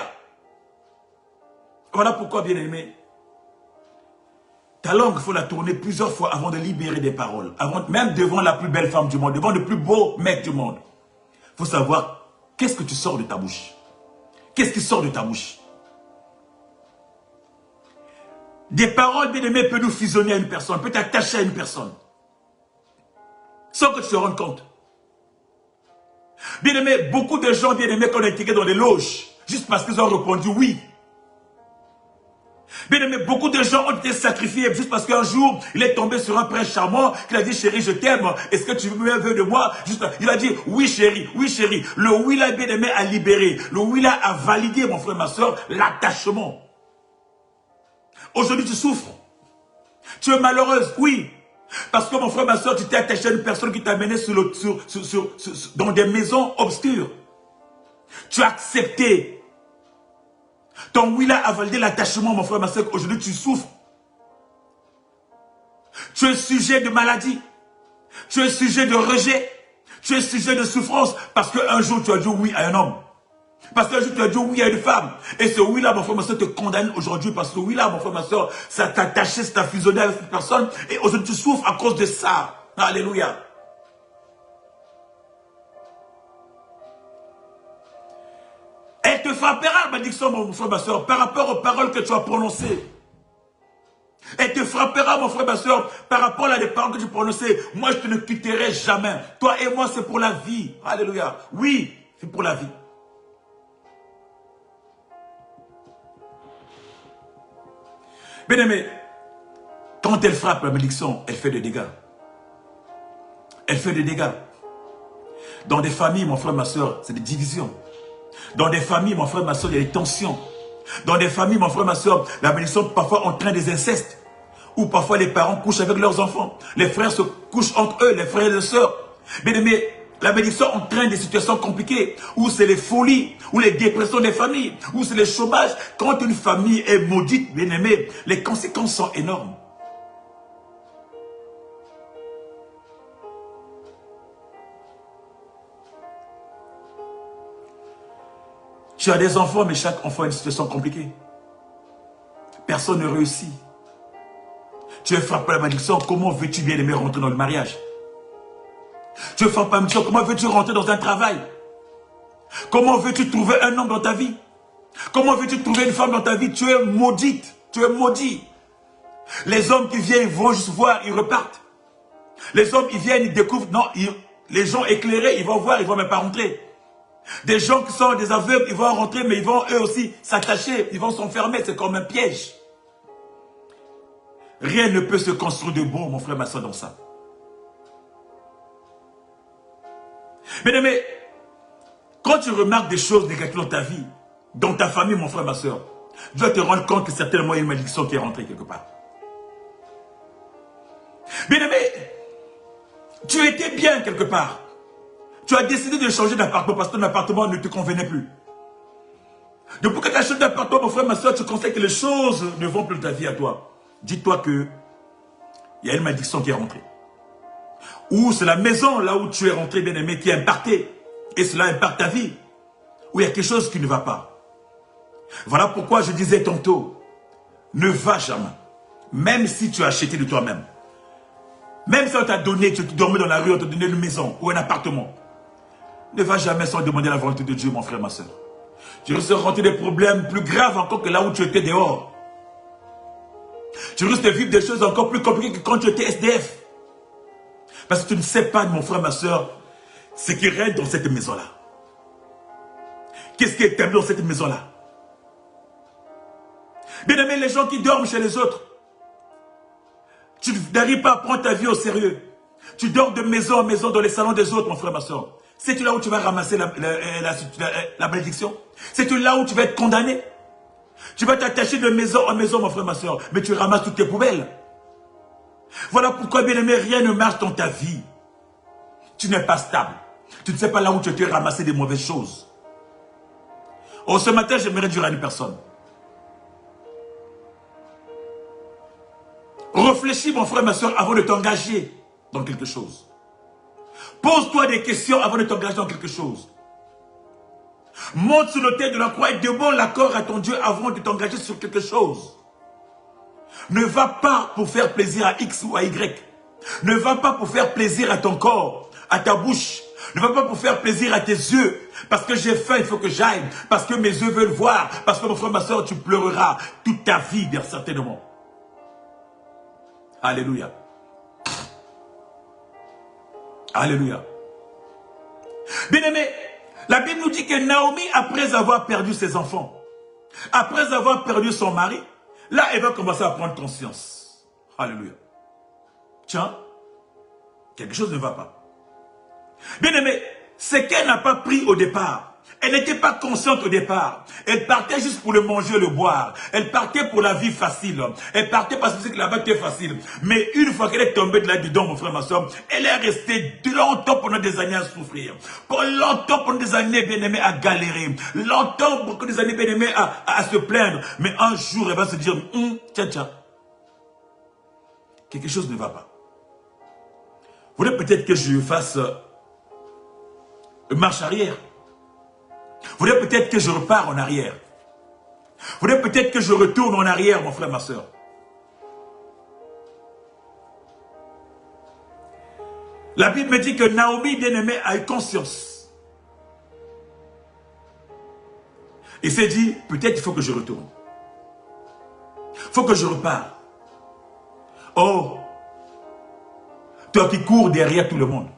Voilà pourquoi, bien-aimé, ta langue, il faut la tourner plusieurs fois avant de libérer des paroles. Même devant la plus belle femme du monde, devant le plus beau mec du monde. Il faut savoir, qu'est-ce que tu sors de ta bouche? Qu'est-ce qui sort de ta bouche? Des paroles, bien-aimé, peuvent nous fusionner à une personne, peut t'attacher à une personne. Sans que tu te rendes compte. Bien-aimé, beaucoup de gens, bien-aimés, qu'on a intégrés dans les loges, juste parce qu'ils ont répondu oui. Bien aimé, beaucoup de gens ont été sacrifiés juste parce qu'un jour, il est tombé sur un prince charmant qui a dit, chérie, je t'aime, est-ce que tu veux de moi? Juste, il a dit, oui chérie, oui chérie. Le oui là, bien aimé, a libéré. Le oui là a validé, mon frère, ma soeur, l'attachement. Aujourd'hui, tu souffres. Tu es malheureuse, oui. Parce que mon frère, ma soeur, tu t'es attaché à une personne qui t'a mené dans des maisons obscures. Tu as accepté. Ton oui là a validé l'attachement, mon frère, ma soeur. Aujourd'hui, tu souffres. Tu es sujet de maladie. Tu es sujet de rejet. Tu es sujet de souffrance. Parce qu'un jour, tu as dit oui à un homme. Parce qu'un jour, tu as dit oui à une femme. Et ce oui là, mon frère, ma soeur, te condamne aujourd'hui. Parce que oui là, mon frère, ma soeur, ça t'a attaché, ça t'a fusionné avec cette personne. Et aujourd'hui, tu souffres à cause de ça. Alléluia. Elle te frappera, malédiction, mon frère, ma soeur, par rapport aux paroles que tu as prononcées. Elle te frappera, mon frère, ma soeur, par rapport à des paroles que tu prononçais. Moi, je te ne quitterai jamais. Toi et moi, c'est pour la vie. Alléluia. Oui, c'est pour la vie. Bien-aimé, quand elle frappe la malédiction, elle fait des dégâts. Elle fait des dégâts. Dans des familles, mon frère, ma soeur, c'est des divisions. Dans des familles, mon frère, ma soeur, il y a des tensions. Dans des familles, mon frère, ma soeur, la malédiction parfois entraîne des incestes. Ou parfois les parents couchent avec leurs enfants. Les frères se couchent entre eux, les frères et les sœurs. Bien aimé, la malédiction entraîne des situations compliquées. Où c'est les folies, ou les dépressions des familles, où c'est le chômage. Quand une famille est maudite, bien aimé, les conséquences sont énormes. Tu as des enfants, mais chaque enfant a une situation compliquée. Personne ne réussit. Tu es frappé par la malédiction, comment veux-tu bien aimer rentrer dans le mariage? Tu es frappé par la malédiction, comment veux-tu rentrer dans un travail? Comment veux-tu trouver un homme dans ta vie? Comment veux-tu trouver une femme dans ta vie? Tu es maudite, tu es maudit. Les hommes qui viennent, ils vont juste voir, ils repartent. Les hommes, ils viennent, ils découvrent, non, les gens éclairés, ils vont voir, ils ne vont même pas rentrer. Des gens qui sont des aveugles, ils vont rentrer, mais ils vont eux aussi s'attacher, ils vont s'enfermer, c'est comme un piège. Rien ne peut se construire de bon, mon frère, ma soeur, dans ça. Bien-aimé, quand tu remarques des choses négatives dans ta vie, dans ta famille, mon frère, ma soeur, tu dois te rendre compte que certainement il y a une malédiction qui est rentrée quelque part. Bien-aimé, tu étais bien quelque part. Tu as décidé de changer d'appartement parce que ton appartement ne te convenait plus. Depuis que tu as changé d'appartement, mon frère, ma soeur, tu constates que les choses ne vont plus de ta vie à toi. Dis-toi que il y a une malédiction qui est rentrée. Ou c'est la maison là où tu es rentré, bien-aimé, qui est impactée. Et cela impacte ta vie. Ou il y a quelque chose qui ne va pas. Voilà pourquoi je disais tantôt, ne va jamais. Même si tu as acheté de toi-même. Même si on t'a donné, tu dormais dans la rue, on t'a donné une maison ou un appartement. Ne va jamais sans demander la volonté de Dieu, mon frère, ma soeur. Tu risques de rencontrer des problèmes plus graves encore que là où tu étais dehors. Tu risques de vivre des choses encore plus compliquées que quand tu étais SDF. Parce que tu ne sais pas, mon frère, ma soeur, ce qui règne dans cette maison-là. Qu'est-ce qui est établi dans cette maison-là? Bien aimé, les gens qui dorment chez les autres, tu n'arrives pas à prendre ta vie au sérieux. Tu dors de maison en maison dans les salons des autres, mon frère, ma soeur. C'est-tu là où tu vas ramasser la bénédiction? C'est-tu là où tu vas être condamné? Tu vas t'attacher de maison en maison, mon frère, ma soeur, mais tu ramasses toutes tes poubelles. Voilà pourquoi, bien aimé, rien ne marche dans ta vie. Tu n'es pas stable. Tu ne sais pas là où tu te ramasser des mauvaises choses. Oh, ce matin, j'aimerais dire à une personne. Réfléchis, mon frère, ma soeur, avant de t'engager dans quelque chose. Pose-toi des questions avant de t'engager dans quelque chose. Monte sur l'autel de la croix et demande l'accord à ton Dieu avant de t'engager sur quelque chose. Ne va pas pour faire plaisir à X ou à Y. Ne va pas pour faire plaisir à ton corps, à ta bouche. Ne va pas pour faire plaisir à tes yeux. Parce que j'ai faim, il faut que j'aille. Parce que mes yeux veulent voir. Parce que mon frère, ma soeur, tu pleureras toute ta vie, bien certainement. Alléluia. Alléluia. Bien-aimé, la Bible nous dit que Naomi, après avoir perdu ses enfants, après avoir perdu son mari, là, elle va commencer à prendre conscience. Alléluia. Tiens, quelque chose ne va pas. Bien-aimé, ce qu'elle n'a pas pris au départ, elle n'était pas consciente au départ. Elle partait juste pour le manger, le boire. Elle partait pour la vie facile. Elle partait parce que c'est que la vie était facile. Mais une fois qu'elle est tombée de là-dedans, mon frère, ma soeur, elle est restée longtemps pendant des années à souffrir. Pour longtemps pendant des années, bien-aimée, à galérer. Longtemps pendant des années, bien-aimée, à se plaindre. Mais un jour, elle va se dire, tiens, tiens, quelque chose ne va pas. Vous voulez peut-être que je fasse marche arrière. Vous voulez peut-être que je repars en arrière. Vous voulez peut-être que je retourne en arrière, mon frère, ma soeur. La Bible me dit que Naomi, bien-aimée, a eu conscience. Il s'est dit, peut-être il faut que je retourne. Il faut que je repars. Oh, toi qui cours derrière tout le monde.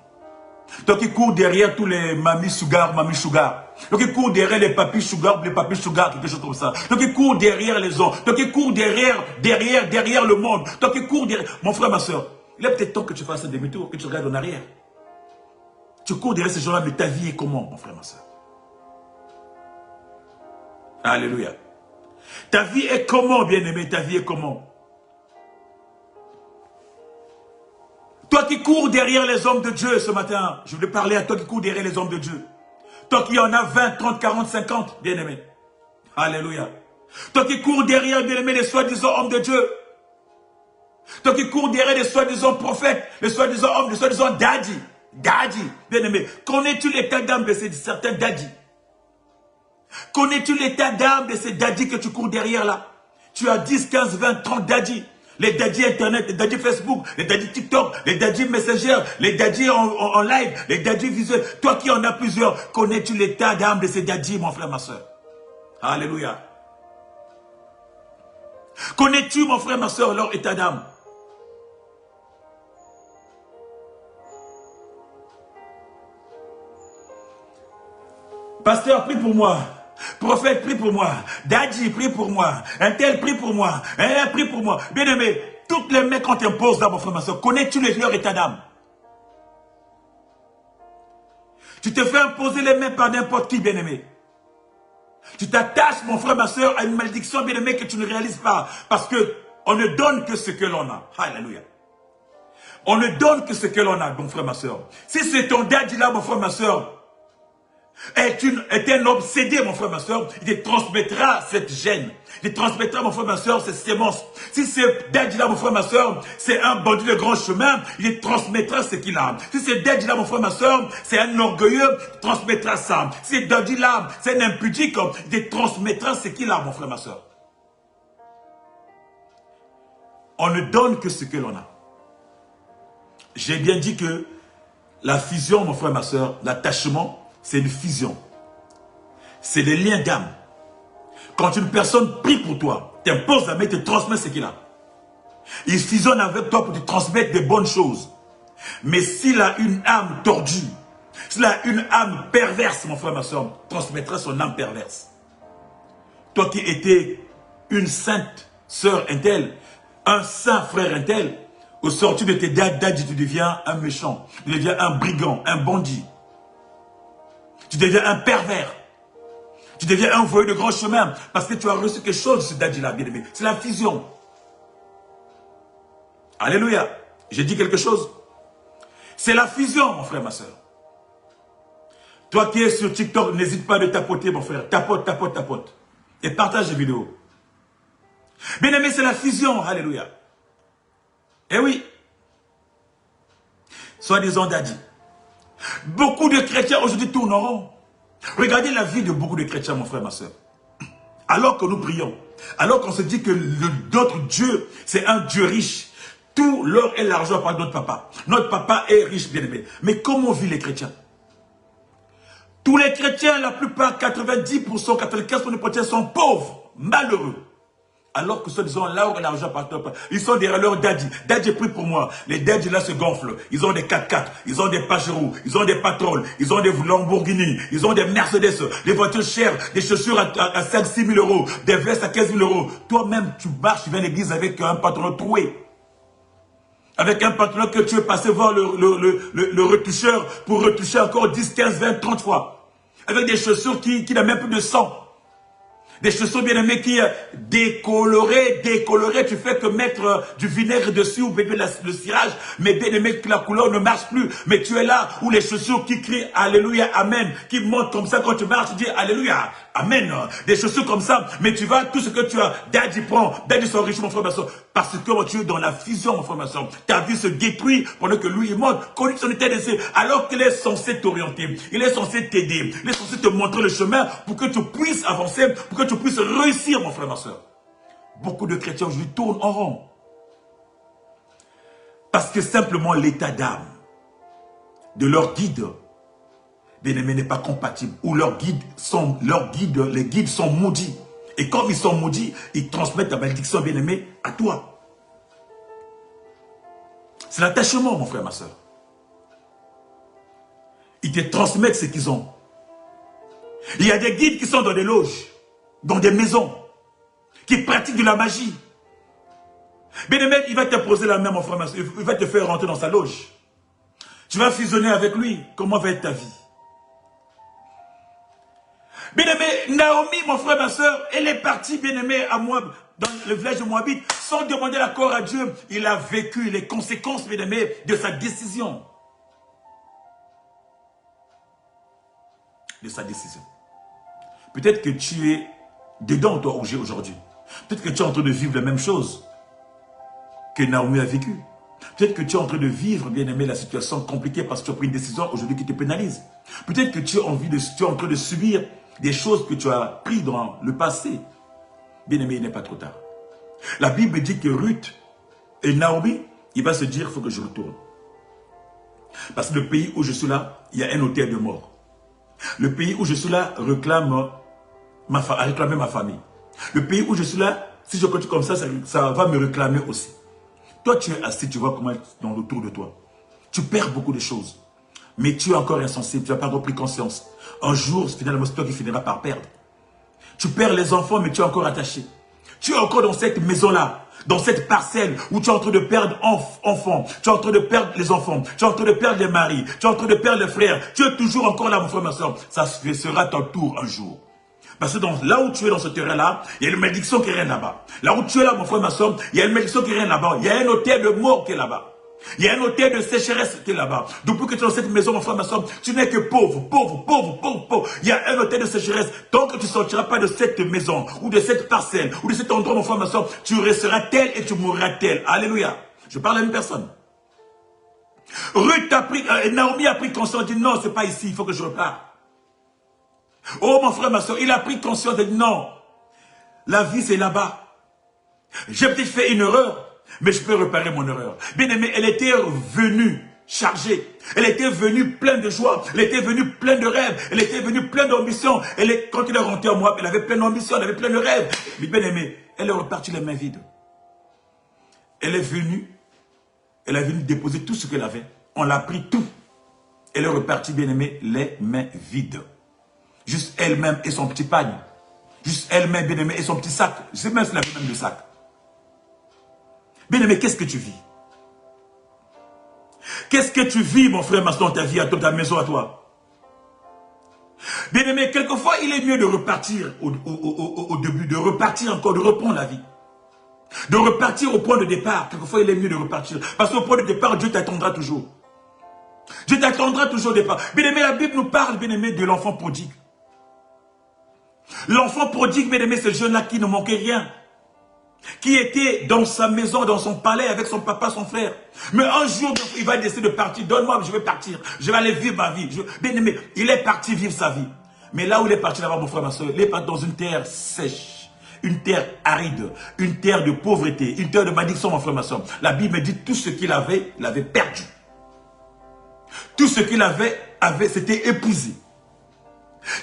Toi qui cours derrière tous les mamies sugar. Toi qui cours derrière les papis sugar, quelque chose comme ça. Toi qui cours derrière les hommes. Toi qui cours derrière le monde. Toi qui cours derrière... Mon frère, ma soeur, il est peut-être temps que tu fasses un demi-tour, que tu regardes en arrière. Tu cours derrière ces gens-là, mais ta vie est comment, mon frère, ma soeur? Alléluia. Ta vie est comment, bien-aimé? Ta vie est comment? Toi qui cours derrière les hommes de Dieu ce matin, je voulais parler à toi qui cours derrière les hommes de Dieu. Toi qui en as 20, 30, 40, 50, bien-aimé. Alléluia. Toi qui cours derrière, bien-aimé, les soi-disant hommes de Dieu. Toi qui cours derrière les soi-disant prophètes, les soi-disant hommes, les soi-disant daddy. Daddy, bien-aimé. Connais-tu l'état d'âme de certains daddy? Connais-tu l'état d'âme de ces daddy que tu cours derrière là? Tu as 10, 15, 20, 30 daddy. Les daddy internet, les daddy Facebook, les daddy TikTok, les daddy Messenger, les daddy en live, les daddy visuels. Toi qui en as plusieurs, connais-tu l'état d'âme de ces daddy, mon frère, ma soeur? Alléluia. Connais-tu, mon frère, ma soeur, leur état d'âme? Pasteur, prie pour moi. Prophète, prie pour moi. Daddy, prie pour moi. Un tel, prie pour moi. Un prie pour moi. Bien-aimé, toutes les mains qu'on t'impose là, mon frère, ma soeur, connais-tu leur état d'âme? Tu te fais imposer les mains par n'importe qui, bien-aimé. Tu t'attaches, mon frère, ma soeur, à une malédiction, bien-aimé, que tu ne réalises pas. Parce que on ne donne que ce que l'on a. Alléluia. On ne donne que ce que l'on a, mon frère, ma soeur. Si c'est ton daddy là, mon frère, ma soeur, est un obsédé, mon frère, ma soeur, il te transmettra cette gêne. Il te transmettra, mon frère, ma soeur, cette sémence. Si c'est daddy là, mon frère, ma soeur, c'est un bandit de grand chemin, il te transmettra ce qu'il a. Si c'est daddy là, mon frère, ma soeur, c'est un orgueilleux, il te transmettra ça. Si c'est daddy là, c'est un impudique, il te transmettra ce qu'il a, mon frère, ma soeur. On ne donne que ce que l'on a. J'ai bien dit que la fusion, mon frère, ma soeur, l'attachement, c'est une fusion. c'est les liens d'âme. Quand une personne prie pour toi, t'impose la main, te transmet ce qu'il a. Il fusionne avec toi pour te transmettre des bonnes choses. Mais s'il a une âme tordue, s'il a une âme perverse, mon frère, ma soeur, transmettrait son âme perverse. Toi qui étais une sainte sœur intel, un saint frère intel, au sortir de tes dadis, tu deviens un méchant, tu deviens un brigand, un bandit. Tu deviens un pervers. Tu deviens un voyou de grand chemin parce que tu as reçu quelque chose de ce daddy-là, bien-aimé. C'est la fusion. Alléluia. J'ai dit quelque chose. C'est la fusion, mon frère, ma soeur. Toi qui es sur TikTok, n'hésite pas de tapoter, mon frère. Tapote, tapote, tapote. Et partage les vidéos. Bien-aimé, c'est la fusion. Alléluia. Eh oui. Soi-disant daddy. Beaucoup de chrétiens aujourd'hui tournent en rond. Regardez la vie de beaucoup de chrétiens, mon frère, ma soeur. Alors que nous prions, alors qu'on se dit que notre Dieu, c'est un Dieu riche. Tout l'or et l'argent par notre papa. Notre papa est riche, bien-aimé. Mais comment vivent les chrétiens? Tous les chrétiens, la plupart, 90%, 95% des chrétiens sont pauvres, malheureux. Alors que soi-disant, là où l'argent part, ils sont derrière leur daddy. Daddy prie pour moi. Les daddy là se gonflent. Ils ont des 4x4, ils ont des Pajero, ils ont des Patrol, ils ont des Lamborghini, ils ont des Mercedes, des voitures chères, des chaussures à 5-6 000 euros, des vestes à 15 000 euros. Toi-même, tu marches, tu viens à l'église avec un pantalon troué. Avec un pantalon que tu es passé voir le retoucheur pour retoucher encore 10, 15, 20, 30 fois. Avec des chaussures qui n'ont même plus de sang. Des chaussures bien aimées qui décolorées, tu fais que mettre du vinaigre dessus ou bébé le cirage, mais bien aimé que la couleur ne marche plus. Mais tu es là où les chaussures qui crient Alléluia, Amen, qui montent comme ça quand tu marches, tu dis Alléluia, Amen. Des chaussures comme ça, mais tu vas, tout ce que tu as, daddy prend, daddy sont riches, mon frère, ma soeur, parce que tu es dans la fusion, mon frère, ma soeur. Ta vie se détruit pendant que lui, il monte, conduit son état d'essai, alors qu'il est censé t'orienter, il est censé t'aider, il est censé te montrer le chemin pour que tu puisses avancer, pour que tu puisses réussir, mon frère, ma soeur. Beaucoup de chrétiens aujourd'hui tournent en rond. Parce que simplement l'état d'âme de leur guide, bien-aimé, n'est pas compatible. Ou les guides sont maudits. Et comme ils sont maudits, ils transmettent la malédiction, bien-aimé, à toi. C'est l'attachement, mon frère, ma soeur. Ils te transmettent ce qu'ils ont. Il y a des guides qui sont dans des loges, dans des maisons, qui pratiquent de la magie. Bien-aimé, il va te poser la main, mon frère, ma soeur. Il va te faire rentrer dans sa loge. Tu vas fusionner avec lui. Comment va être ta vie? Bien-aimé, Naomi, mon frère, ma soeur, elle est partie, bien-aimé, à Moab, dans le village de Moabite, sans demander l'accord à Dieu. Il a vécu les conséquences, bien-aimé, de sa décision. De sa décision. Peut-être que tu es dedans, toi, aujourd'hui. Peut-être que tu es en train de vivre la même chose que Naomi a vécu. Peut-être que tu es en train de vivre, bien-aimé, la situation compliquée parce que tu as pris une décision aujourd'hui qui te pénalise. Peut-être que tu es en train de subir des choses que tu as prises dans le passé. Bien-aimé, il n'est pas trop tard. La Bible dit que Ruth et Naomi, il va se dire, il faut que je retourne. Parce que le pays où je suis là, il y a un hôtel de mort. Le pays où je suis là réclame ma famille. Le pays où je suis là, si je continue comme ça va me réclamer aussi. Toi, tu es assis, tu vois comment dans autour de toi. Tu perds beaucoup de choses. Mais tu es encore insensible, tu n'as pas encore pris conscience. Un jour, finalement, c'est toi qui finiras par perdre. Tu perds les enfants, mais tu es encore attaché. Tu es encore dans cette maison-là, dans cette parcelle où tu es en train de perdre enfants. Tu es en train de perdre les enfants. Tu es en train de perdre les maris. Tu es en train de perdre les frères. Tu es toujours encore là, mon frère, ma soeur. Ça sera ton tour un jour. Parce que là où tu es dans ce terrain-là, il y a une malédiction qui règne là-bas. Là où tu es là, mon frère, ma soeur, il y a une malédiction qui règne là-bas. Il y a un hôtel de mort qui est là-bas. Il y a un hôtel de sécheresse qui est là-bas. Depuis que tu es dans cette maison, mon frère, ma soeur, tu n'es que pauvre, pauvre, pauvre, pauvre, pauvre. Il y a un hôtel de sécheresse. Tant que tu ne sortiras pas de cette maison, ou de cette parcelle, ou de cet endroit, mon frère, ma soeur, tu resteras tel et tu mourras tel. Alléluia. Je parle à une personne. Ruth a pris, Naomi a pris conscience, dit non, c'est pas ici, il faut que je reparte. Oh, mon frère, ma soeur, il a pris conscience et dit non, la vie c'est là-bas. J'ai peut-être fait une erreur, mais je peux réparer mon erreur. Bien aimé, elle était venue chargée. Elle était venue pleine de joie. Elle était venue pleine de rêves. Elle était venue pleine d'ambition. Quand il est rentré à Moab, elle avait plein d'ambition, elle avait plein de rêves. Mais bien aimé, elle est repartie les mains vides. Elle est venue déposer tout ce qu'elle avait. On l'a pris tout. Elle est repartie, bien aimé, les mains vides. Juste elle-même et son petit pagne. Juste elle-même, bien aimé, et son petit sac. Je sais même si elle avait même le sac. Bien aimé, qu'est-ce que tu vis? Qu'est-ce que tu vis, mon frère, ma soeur, dans ta vie, dans ta maison, à toi? Bien aimé, quelquefois, il est mieux de repartir au début, de repartir encore, de reprendre la vie. De repartir au point de départ. Quelquefois, il est mieux de repartir. Parce qu'au point de départ, Dieu t'attendra toujours. Dieu t'attendra toujours au départ. Bien aimé, la Bible nous parle, bien aimé, de l'enfant prodigue. L'enfant prodigue, bien aimé, ce jeune-là qui ne manquait rien. Qui était dans sa maison, dans son palais, avec son papa, son frère. Mais un jour, il va décider de partir. Donne-moi, je vais partir. Je vais aller vivre ma vie. Bien aimé, il est parti vivre sa vie. Mais là où il est parti là-bas, mon frère, ma soeur, il est parti dans une terre sèche. Une terre aride. Une terre de pauvreté. Une terre de malédiction, mon frère, ma soeur. La Bible me dit tout ce qu'il avait, il avait perdu. Tout ce qu'il avait c'était épuisé.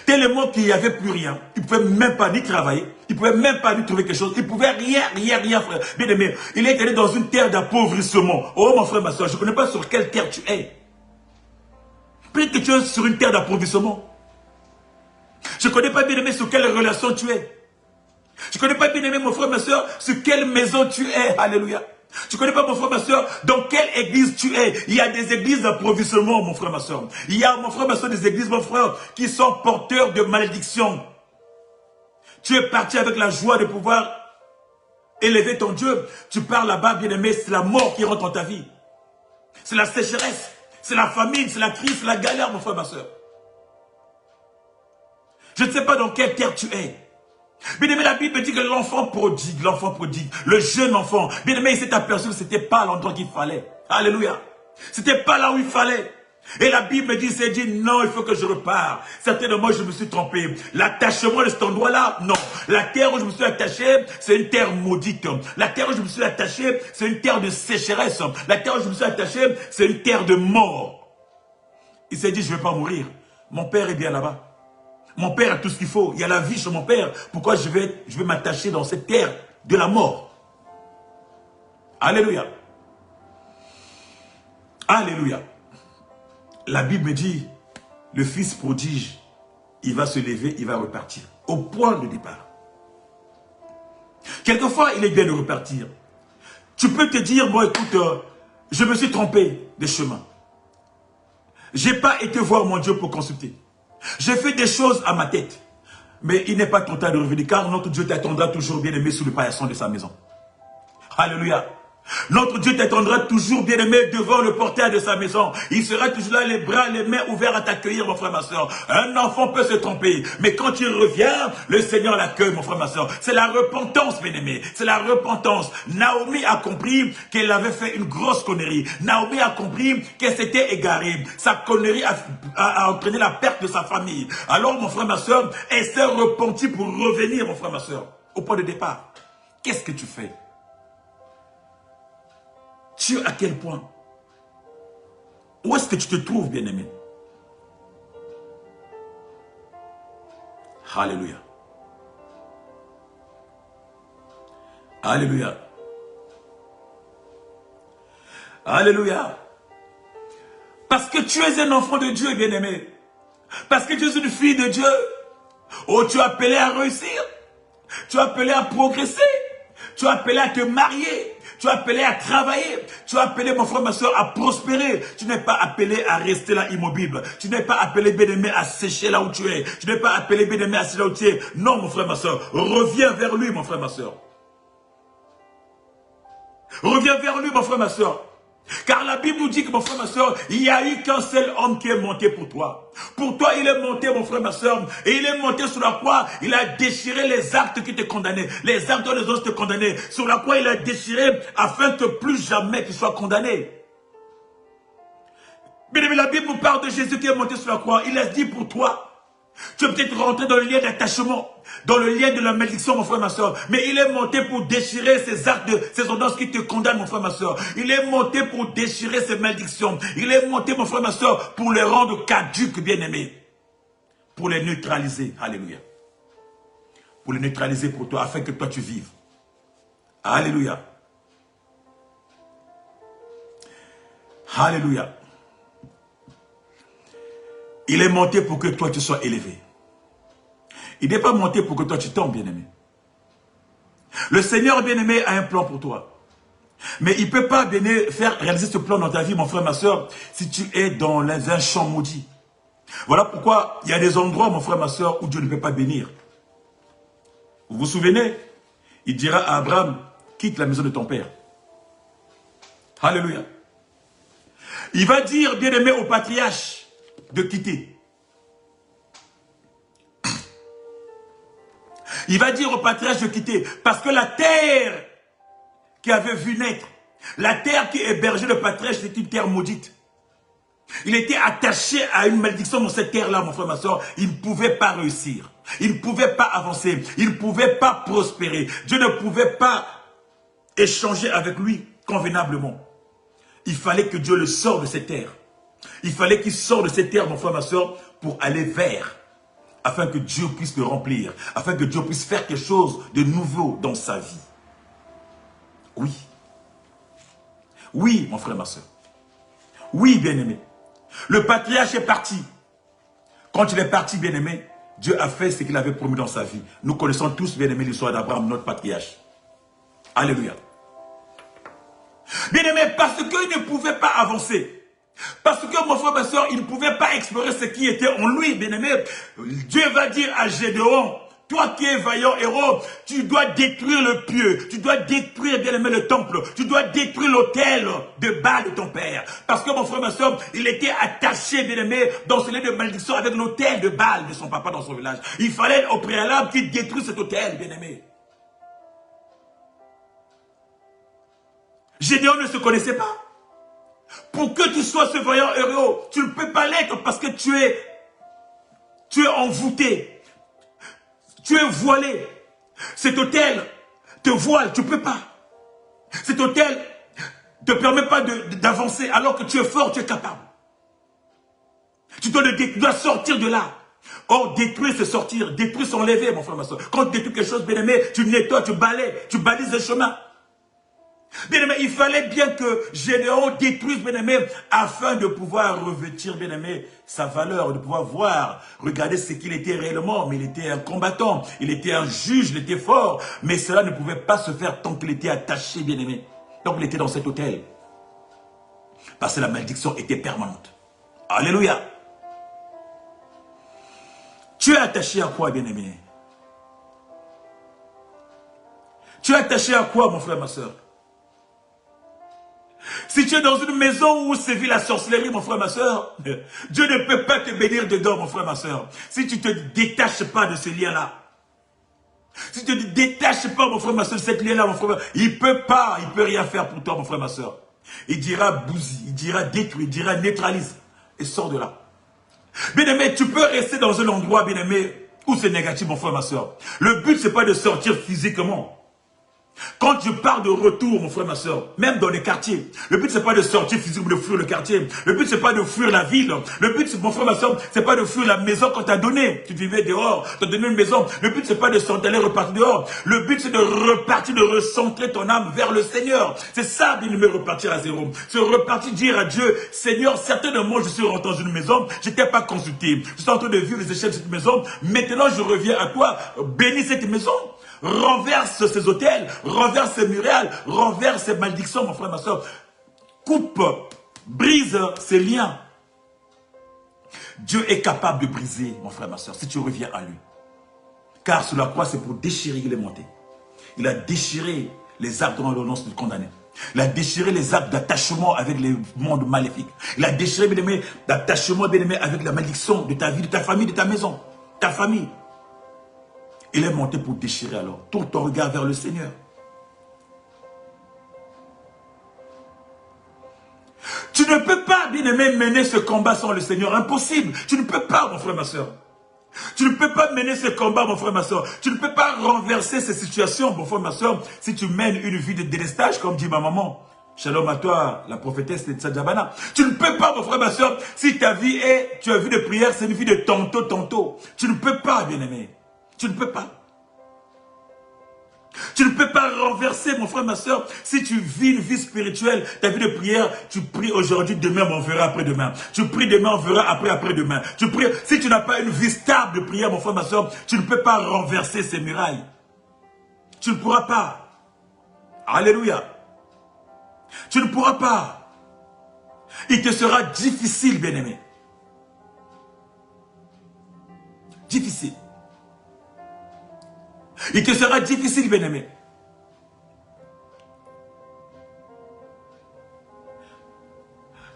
Tellement qu'il n'y avait plus rien. Il ne pouvait même pas ni travailler. Il ne pouvait même pas ni trouver quelque chose. Il ne pouvait rien, frère. Bien aimé, il est allé dans une terre d'appauvrissement. Oh, mon frère, ma soeur, je ne connais pas sur quelle terre tu es. Peut-être que tu es sur une terre d'appauvrissement. Je ne connais pas, bien aimé, sur quelle relation tu es. Je ne connais pas, bien aimé, mon frère, ma soeur, sur quelle maison tu es. Alléluia. Tu ne connais pas, mon frère, ma soeur, dans quelle église tu es. Il y a des églises d'approvisionnement, mon frère, ma soeur. Il y a, mon frère, ma soeur, des églises, mon frère, qui sont porteurs de malédiction. Tu es parti avec la joie de pouvoir élever ton Dieu. Tu pars là-bas, bien aimé, c'est la mort qui rentre dans ta vie. C'est la sécheresse, c'est la famine, c'est la crise, c'est la galère, mon frère, ma soeur. Je ne sais pas dans quelle terre tu es. Bien aimé, la Bible dit que l'enfant prodigue, le jeune enfant, bien aimé, il s'est aperçu que ce n'était pas l'endroit qu'il fallait. Alléluia. C'était pas là où il fallait. Et la Bible me dit, c'est dit, non, il faut que je repars. Certainement, je me suis trompé. L'attachement de cet endroit-là, non. La terre où je me suis attaché, c'est une terre maudite. La terre où je me suis attaché, c'est une terre de sécheresse. La terre où je me suis attaché, c'est une terre de mort. Il s'est dit, je ne vais pas mourir. Mon père est bien là-bas. Mon père a tout ce qu'il faut. Il y a la vie chez mon père. Pourquoi je vais m'attacher dans cette terre de la mort? Alléluia. Alléluia. La Bible me dit, le fils prodige, il va se lever, il va repartir. Au point de départ. Quelquefois, il est bien de repartir. Tu peux te dire, bon écoute, je me suis trompé de chemin. Je n'ai pas été voir mon Dieu pour consulter. J'ai fait des choses à ma tête. Mais il n'est pas ton temps de revenir, car notre Dieu t'attendra toujours bien aimé sous le paillasson de sa maison. Alléluia. Notre Dieu t'attendra toujours bien aimé devant le portail de sa maison. Il sera toujours là, les bras, les mains ouverts à t'accueillir, mon frère, ma soeur. Un enfant peut se tromper, mais quand il revient, le Seigneur l'accueille, mon frère, ma soeur. C'est la repentance, bien aimé. C'est la repentance. Naomi a compris qu'elle avait fait une grosse connerie. Naomi a compris qu'elle s'était égarée. Sa connerie a entraîné la perte de sa famille. Alors, mon frère, ma soeur, elle s'est repentie pour revenir, mon frère, ma soeur, au point de départ. Qu'est-ce que tu fais? Tu es à quel point? Où est-ce que tu te trouves, bien-aimé? Alléluia. Alléluia. Alléluia. Parce que tu es un enfant de Dieu, bien-aimé. Parce que tu es une fille de Dieu. Oh, tu es appelé à réussir. Tu es appelé à progresser. Tu es appelé à te marier. Tu es appelé à travailler. Tu es appelé, mon frère, ma soeur, à prospérer. Tu n'es pas appelé à rester là immobile. Tu n'es pas appelé, bien-aimé, à sécher là où tu es. Tu n'es pas appelé, bien-aimé, à sécher là où tu es. Non, mon frère, ma soeur. Reviens vers lui, mon frère, ma soeur. Reviens vers lui, mon frère, ma soeur. Car la Bible nous dit que, mon frère, ma soeur, il n'y a eu qu'un seul homme qui est monté pour toi. Pour toi, il est monté, mon frère, ma soeur. Et il est monté sur la croix. Il a déchiré les actes qui te condamnaient. Les actes dont les autres te condamnaient. Sur la croix, il a déchiré afin que plus jamais tu sois condamné. Bien aimé, la Bible nous parle de Jésus qui est monté sur la croix. Il a dit pour toi. Tu es peut-être rentré dans le lien d'attachement, dans le lien de la malédiction, mon frère, ma soeur. Mais il est monté pour déchirer ces actes, ces ordonnances qui te condamnent, mon frère, ma soeur. Il est monté pour déchirer ces malédictions. Il est monté, mon frère, ma soeur, pour les rendre caduques, bien-aimés. Pour les neutraliser. Alléluia. Pour les neutraliser pour toi, afin que toi tu vives. Alléluia. Alléluia. Il est monté pour que toi tu sois élevé. Il n'est pas monté pour que toi tu tombes, bien-aimé. Le Seigneur, bien-aimé, a un plan pour toi. Mais il ne peut pas faire réaliser ce plan dans ta vie, mon frère, ma soeur, si tu es dans un champ maudit. Voilà pourquoi il y a des endroits, mon frère, ma soeur, où Dieu ne peut pas bénir. Vous vous souvenez? Il dira à Abraham, quitte la maison de ton père. Alléluia. Il va dire, bien-aimé, au patriarche de quitter. Il va dire au patriarche de quitter. Parce que la terre qui avait vu naître, la terre qui hébergeait le patriarche, c'était une terre maudite. Il était attaché à une malédiction dans cette terre-là, mon frère, ma soeur. Il ne pouvait pas réussir. Il ne pouvait pas avancer. Il ne pouvait pas prospérer. Dieu ne pouvait pas échanger avec lui convenablement. Il fallait que Dieu le sorte de cette terre. Il fallait qu'il sorte de cette terre, mon frère, ma soeur, pour aller vers. Afin que Dieu puisse le remplir. Afin que Dieu puisse faire quelque chose de nouveau dans sa vie. Oui. Oui, mon frère, ma soeur. Oui, bien-aimé. Le patriarche est parti. Quand il est parti, bien-aimé, Dieu a fait ce qu'il avait promis dans sa vie. Nous connaissons tous, bien-aimé, l'histoire d'Abraham, notre patriarche. Alléluia. Bien-aimé, parce qu'il ne pouvait pas avancer. Parce que, mon frère, ma soeur, il ne pouvait pas explorer ce qui était en lui, bien-aimé. Dieu va dire à Gédéon, toi qui es vaillant héros, tu dois détruire le pieu, tu dois détruire, bien-aimé, le temple, tu dois détruire l'autel de Baal de ton père. Parce que, mon frère, ma soeur, il était attaché, bien-aimé, dans ce lieu de malédiction avec l'autel de Baal de son papa dans son village. Il fallait au préalable qu'il détruise cet autel, bien-aimé. Gédéon ne se connaissait pas. Pour que tu sois ce vaillant héros, tu ne peux pas l'être parce que tu es envoûté. Tu es voilé. Cet autel te voile, tu ne peux pas. Cet autel ne te permet pas d'avancer alors que tu es fort, tu es capable. Tu dois sortir de là. Or, détruire, c'est sortir. Détruire, c'est enlever, mon frère, ma soeur. Quand tu détruis quelque chose, bien aimé, tu nettoies, tu balais, tu balises le chemin. Bien-aimé, il fallait bien que Gédéon détruise, bien-aimé, afin de pouvoir revêtir, bien-aimé, sa valeur, de pouvoir voir, regarder ce qu'il était réellement. Mais il était un combattant, il était un juge, il était fort. Mais cela ne pouvait pas se faire tant qu'il était attaché, bien-aimé. Donc il était dans cet hôtel. Parce que la malédiction était permanente. Alléluia. Tu es attaché à quoi, bien-aimé? Tu es attaché à quoi, mon frère, ma soeur? Si tu es dans une maison où sévit la sorcellerie, mon frère, ma soeur, Dieu ne peut pas te bénir dedans, mon frère, ma soeur. Si tu ne te détaches pas de ce lien-là. Si tu ne te détaches pas, mon frère, ma soeur, de cette lien-là, mon frère, il ne peut pas, il ne peut rien faire pour toi, mon frère, ma soeur. Il dira bousille, il dira détruit, il dira neutralise. Et sors de là. Bien-aimé, tu peux rester dans un endroit, bien-aimé, où c'est négatif, mon frère, ma soeur. Le but, ce n'est pas de sortir physiquement. Quand je parle de retour, mon frère, ma soeur, même dans les quartiers, le but, c'est pas de sortir physiquement, de fuir le quartier. Le but, c'est pas de fuir la ville. Le but, mon frère, ma soeur, c'est pas de fuir la maison qu'on t'a donnée. Tu vivais dehors, t'as donné une maison. Le but, c'est pas de sortir, d'aller repartir dehors. Le but, c'est de repartir, de recentrer ton âme vers le Seigneur. C'est ça, bien aimé, repartir à zéro. C'est repartir, dire à Dieu, Seigneur, certainement, je suis rentré dans une maison, je t'ai pas consulté. Je suis en train de vivre les échecs de cette maison. Maintenant, je reviens à toi. Bénis cette maison. Renverse ces hôtels, renverse ces murailles, renverse ces malédictions, mon frère, ma soeur. Coupe, brise ces liens. Dieu est capable de briser, mon frère, ma soeur, si tu reviens à lui. Car sur la croix, c'est pour déchirer, il est monté. Il a déchiré les actes de l'ordonnance de condamner. Il a déchiré les actes d'attachement avec les mondes maléfiques. Il a déchiré, bien aimé, d'attachement, bien aimé, avec la malédiction de ta vie, de ta famille, de ta maison, ta famille. Il est monté pour déchirer alors. Tourne ton regard vers le Seigneur. Tu ne peux pas, bien aimé, mener ce combat sans le Seigneur. Impossible. Tu ne peux pas, mon frère, ma soeur. Tu ne peux pas mener ce combat, mon frère, ma soeur. Tu ne peux pas renverser ces situations, mon frère, ma soeur, si tu mènes une vie de délestage, comme dit ma maman. Shalom à toi, la prophétesse de Tsadjabana. Tu ne peux pas, mon frère, ma soeur, si ta vie est, tu as vu de prière, c'est une vie de tantôt. Tu ne peux pas, bien-aimé. Tu ne peux pas. Tu ne peux pas renverser, mon frère, ma soeur, si tu vis une vie spirituelle, ta vie de prière, tu pries aujourd'hui, demain, on verra après-demain. Tu pries demain, on verra après-demain. Tu pries, si tu n'as pas une vie stable de prière, mon frère, ma soeur, tu ne peux pas renverser ces murailles. Tu ne pourras pas. Alléluia. Tu ne pourras pas. Il te sera difficile, bien-aimé. Difficile. Il te sera difficile, bien-aimé.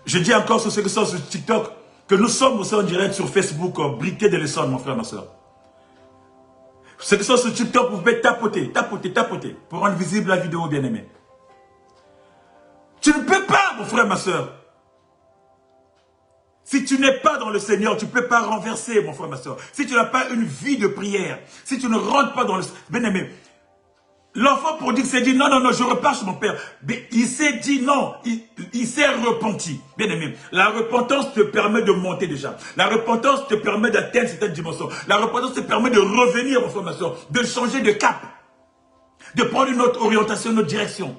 Je dis encore sur ce que sont sur TikTok, que nous sommes aussi en direct sur Facebook, briqués de leçons, mon frère, ma soeur. Ce que sont sur TikTok, vous pouvez tapoter, pour rendre visible la vidéo, bien-aimé. Tu ne peux pas, mon frère, ma soeur. Si tu n'es pas dans le Seigneur, tu ne peux pas renverser, mon frère, ma soeur. Si tu n'as pas une vie de prière, si tu ne rentres pas dans le... Bien-aimé, l'enfant prodigue s'est dit, non, je repars chez mon père. Mais il s'est dit non, il s'est repenti. Bien-aimé, la repentance te permet de monter déjà. La repentance te permet d'atteindre cette dimension. La repentance te permet de revenir, mon frère, ma soeur, de changer de cap, de prendre une autre orientation, une autre direction.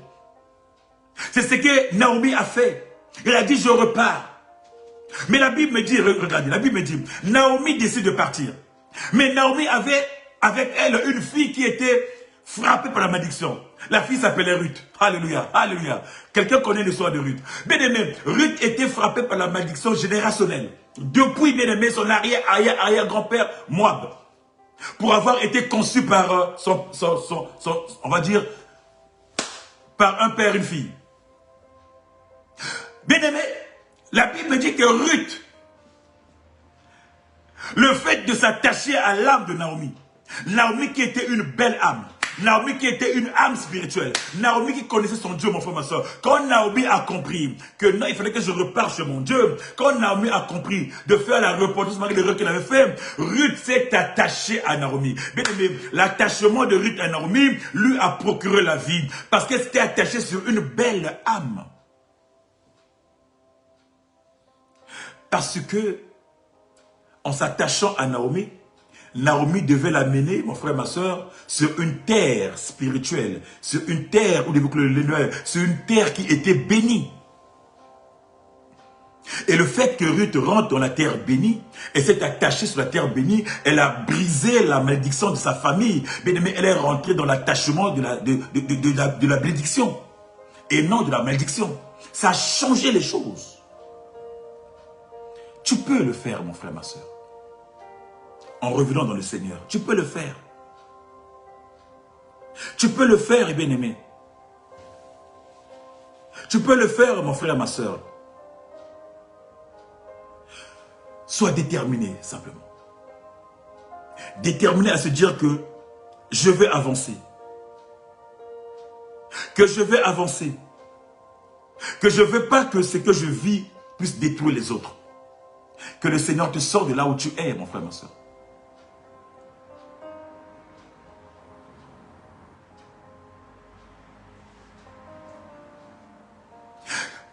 C'est ce que Naomi a fait. Elle a dit, je repars. Mais la Bible me dit, regardez, la Bible me dit, Naomi décide de partir. Mais Naomi avait avec elle une fille qui était frappée par la malédiction. La fille s'appelait Ruth. Alléluia, alléluia. Quelqu'un connaît l'histoire de Ruth. Bien aimé, Ruth était frappée par la malédiction générationnelle. Depuis, bien aimé, son arrière-grand-père Moab. Pour avoir été conçu par on va dire, par un père et une fille. Bien aimé, la Bible dit que Ruth, le fait de s'attacher à l'âme de Naomi, Naomi qui était une belle âme, Naomi qui était une âme spirituelle, Naomi qui connaissait son Dieu, mon frère, ma soeur, quand Naomi a compris que non, il fallait que je reparte chez mon Dieu, quand Naomi a compris de faire la repentance malgré l'erreur qu'elle avait fait, Ruth s'est attachée à Naomi. Bien aimé, l'attachement de Ruth à Naomi lui a procuré la vie, parce qu'elle s'était attachée sur une belle âme. Parce que, en s'attachant à Naomi, Naomi devait l'amener, mon frère, ma soeur, sur une terre spirituelle, sur une terre, sur une terre qui était bénie. Et le fait que Ruth rentre dans la terre bénie, elle s'est attachée sur la terre bénie, elle a brisé la malédiction de sa famille, mais elle est rentrée dans l'attachement de la bénédiction, et non de la malédiction. Ça a changé les choses. Tu peux le faire, mon frère, ma soeur. En revenant dans le Seigneur, tu peux le faire. Tu peux le faire, bien-aimé. Tu peux le faire, mon frère, ma soeur. Sois déterminé, simplement. Déterminé à se dire que je vais avancer. Que je vais avancer. Que je ne veux pas que ce que je vis puisse détruire les autres. Que le Seigneur te sorte de là où tu es, mon frère, ma soeur.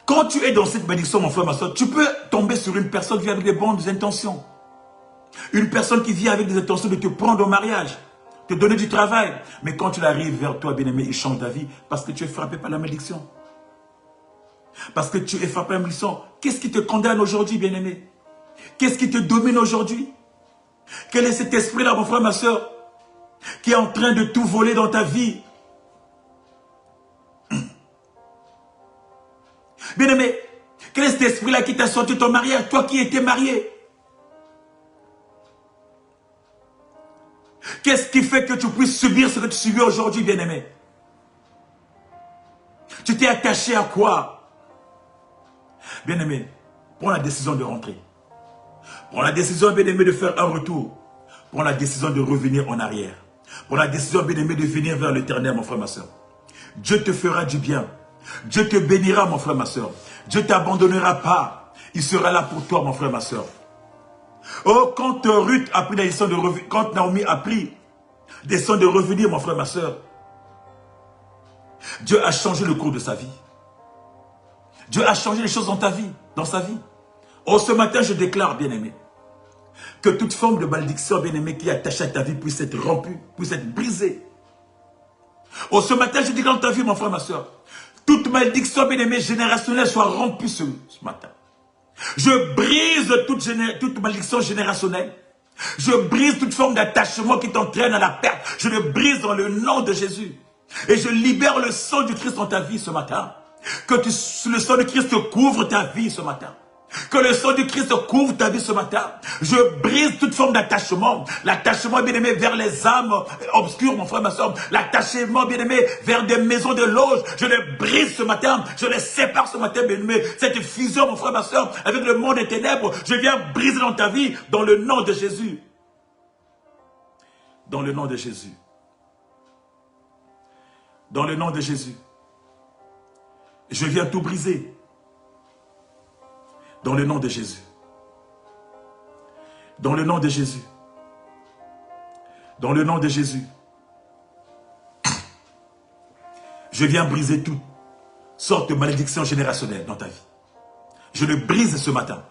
Quand tu es dans cette bénédiction, mon frère, ma soeur, tu peux tomber sur une personne qui vient avec des bonnes intentions. Une personne qui vient avec des intentions de te prendre au mariage, te donner du travail. Mais quand il arrive vers toi, bien-aimé, il change ta vie parce que tu es frappé par la malédiction. Parce que tu es frappé par la malédiction. Qu'est-ce qui te condamne aujourd'hui, bien-aimé? Qu'est-ce qui te domine aujourd'hui? Quel est cet esprit-là, mon frère, ma soeur, qui est en train de tout voler dans ta vie? Bien-aimé, quel est cet esprit-là qui t'a sorti de ton mariage, toi qui étais marié? Qu'est-ce qui fait que tu puisses subir ce que tu subis aujourd'hui, bien-aimé? Tu t'es attaché à quoi? Bien-aimé, prends la décision de rentrer. Prends la décision, bien-aimé, de faire un retour. Prends la décision de revenir en arrière. Prends la décision, bien-aimé, de venir vers l'Éternel, mon frère, ma soeur. Dieu te fera du bien. Dieu te bénira, mon frère, ma soeur. Dieu ne t'abandonnera pas. Il sera là pour toi, mon frère, ma soeur. Oh, quand Ruth a pris la décision de revenir, quand Naomi a pris la décision de revenir, mon frère, ma soeur, Dieu a changé le cours de sa vie. Dieu a changé les choses dans ta vie, dans sa vie. Oh, ce matin, je déclare, bien-aimé, que toute forme de malédiction, bien-aimé, qui est attachée à ta vie puisse être rompue, puisse être brisée. Oh, ce matin, je déclare dans ta vie, mon frère, ma soeur, toute malédiction, bien-aimé, générationnelle soit rompue ce matin. Je brise toute malédiction générationnelle. Je brise toute forme d'attachement qui t'entraîne à la perte. Je le brise dans le nom de Jésus. Et je libère le sang du Christ dans ta vie ce matin. Que le sang du Christ couvre ta vie ce matin. Que le sang du Christ couvre ta vie ce matin. Je brise toute forme d'attachement. L'attachement, bien-aimé, vers les âmes obscures, mon frère, ma soeur. L'attachement, bien-aimé, vers des maisons de loge. Je les brise ce matin. Je les sépare ce matin, bien-aimé. Cette fusion, mon frère, ma soeur, avec le monde des ténèbres, je viens briser dans ta vie, dans le nom de Jésus. Dans le nom de Jésus. Dans le nom de Jésus. Je viens tout briser. Dans le nom de Jésus. Dans le nom de Jésus. Dans le nom de Jésus. Je viens briser toute sorte de malédiction générationnelle dans ta vie. Je le brise ce matin.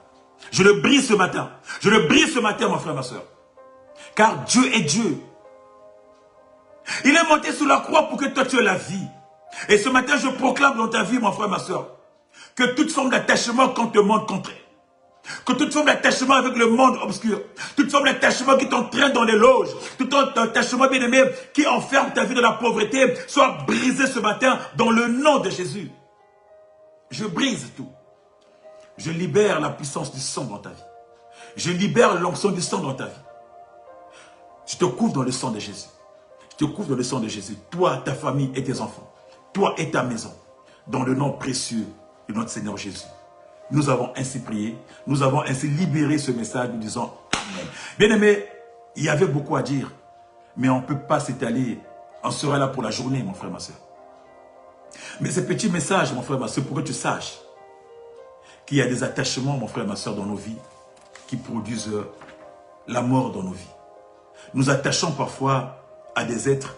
Je le brise ce matin. Je le brise ce matin, mon frère, ma soeur. Car Dieu est Dieu. Il est monté sur la croix pour que toi tu aies la vie. Et ce matin, je proclame dans ta vie, mon frère, ma soeur, que toute forme d'attachement contre le monde contraire, que toute forme d'attachement avec le monde obscur, toute forme d'attachement qui t'entraîne dans les loges, tout attachement bien-aimé qui enferme ta vie dans la pauvreté, soit brisé ce matin dans le nom de Jésus. Je brise tout. Je libère la puissance du sang dans ta vie. Je libère l'onction du sang dans ta vie. Je te couvre dans le sang de Jésus. Je te couvre dans le sang de Jésus. Toi, ta famille et tes enfants. Toi et ta maison. Dans le nom précieux de notre Seigneur Jésus. Nous avons ainsi prié. Nous avons ainsi libéré ce message. Nous disons Amen. Bien-aimé, il y avait beaucoup à dire. Mais on ne peut pas s'étaler. On sera là pour la journée, mon frère, ma soeur. Mais ce petit message, mon frère, ma soeur, pour que tu saches qu'il y a des attachements, mon frère, ma soeur, dans nos vies qui produisent la mort dans nos vies. Nous attachons parfois à des êtres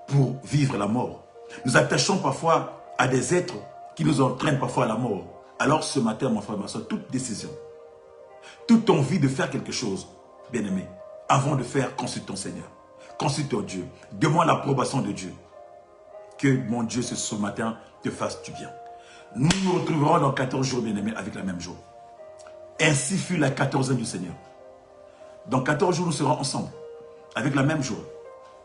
pour vivre la mort. Nous attachons parfois à des êtres qui nous entraînent parfois à la mort. Alors ce matin, mon frère, ma soeur, toute décision, toute envie de faire quelque chose, bien-aimé, avant de faire, consulte ton Seigneur. Consulte ton Dieu. Demande l'approbation de Dieu. Que mon Dieu, ce matin, te fasse du bien. Nous nous retrouverons dans 14 jours, bien-aimés, avec la même jour. Ainsi fut la 14e du Seigneur. Dans 14 jours, nous serons ensemble, avec la même joie,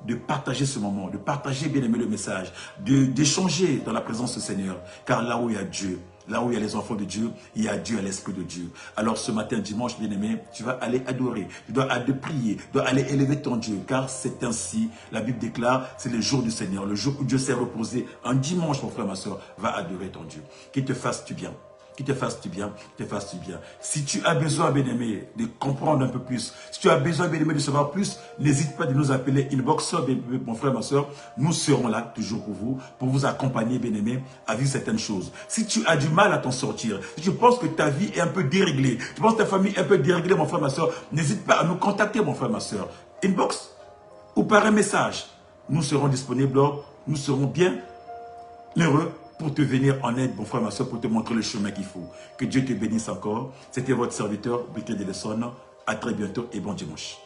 de partager ce moment, de partager, bien-aimé, le message, d'échanger dans la présence du Seigneur. Car là où il y a Dieu, là où il y a les enfants de Dieu, il y a Dieu, à l'Esprit de Dieu. Alors ce matin, dimanche, bien-aimé, tu vas aller adorer, tu dois aller prier, tu dois aller élever ton Dieu. Car c'est ainsi, la Bible déclare, c'est le jour du Seigneur, le jour où Dieu s'est reposé. Un dimanche, mon frère, ma soeur, va adorer ton Dieu. Qu'il te fasse du bien. Qui te fasse du bien, qui te fasse du bien. Si tu as besoin, bien-aimé, de comprendre un peu plus, si tu as besoin, bien-aimé, de savoir plus, n'hésite pas de nous appeler inbox, mon frère, ma soeur. Nous serons là, toujours pour vous accompagner, bien-aimé, à vivre certaines choses. Si tu as du mal à t'en sortir, si tu penses que ta vie est un peu déréglée, tu penses que ta famille est un peu déréglée, mon frère, ma soeur, n'hésite pas à nous contacter, mon frère, ma soeur. Inbox ou par un message. Nous serons disponibles, nous serons bien heureux pour te venir en aide, mon frère, ma soeur, pour te montrer le chemin qu'il faut. Que Dieu te bénisse encore. C'était votre serviteur, Briquet de Lesson. À très bientôt et bon dimanche.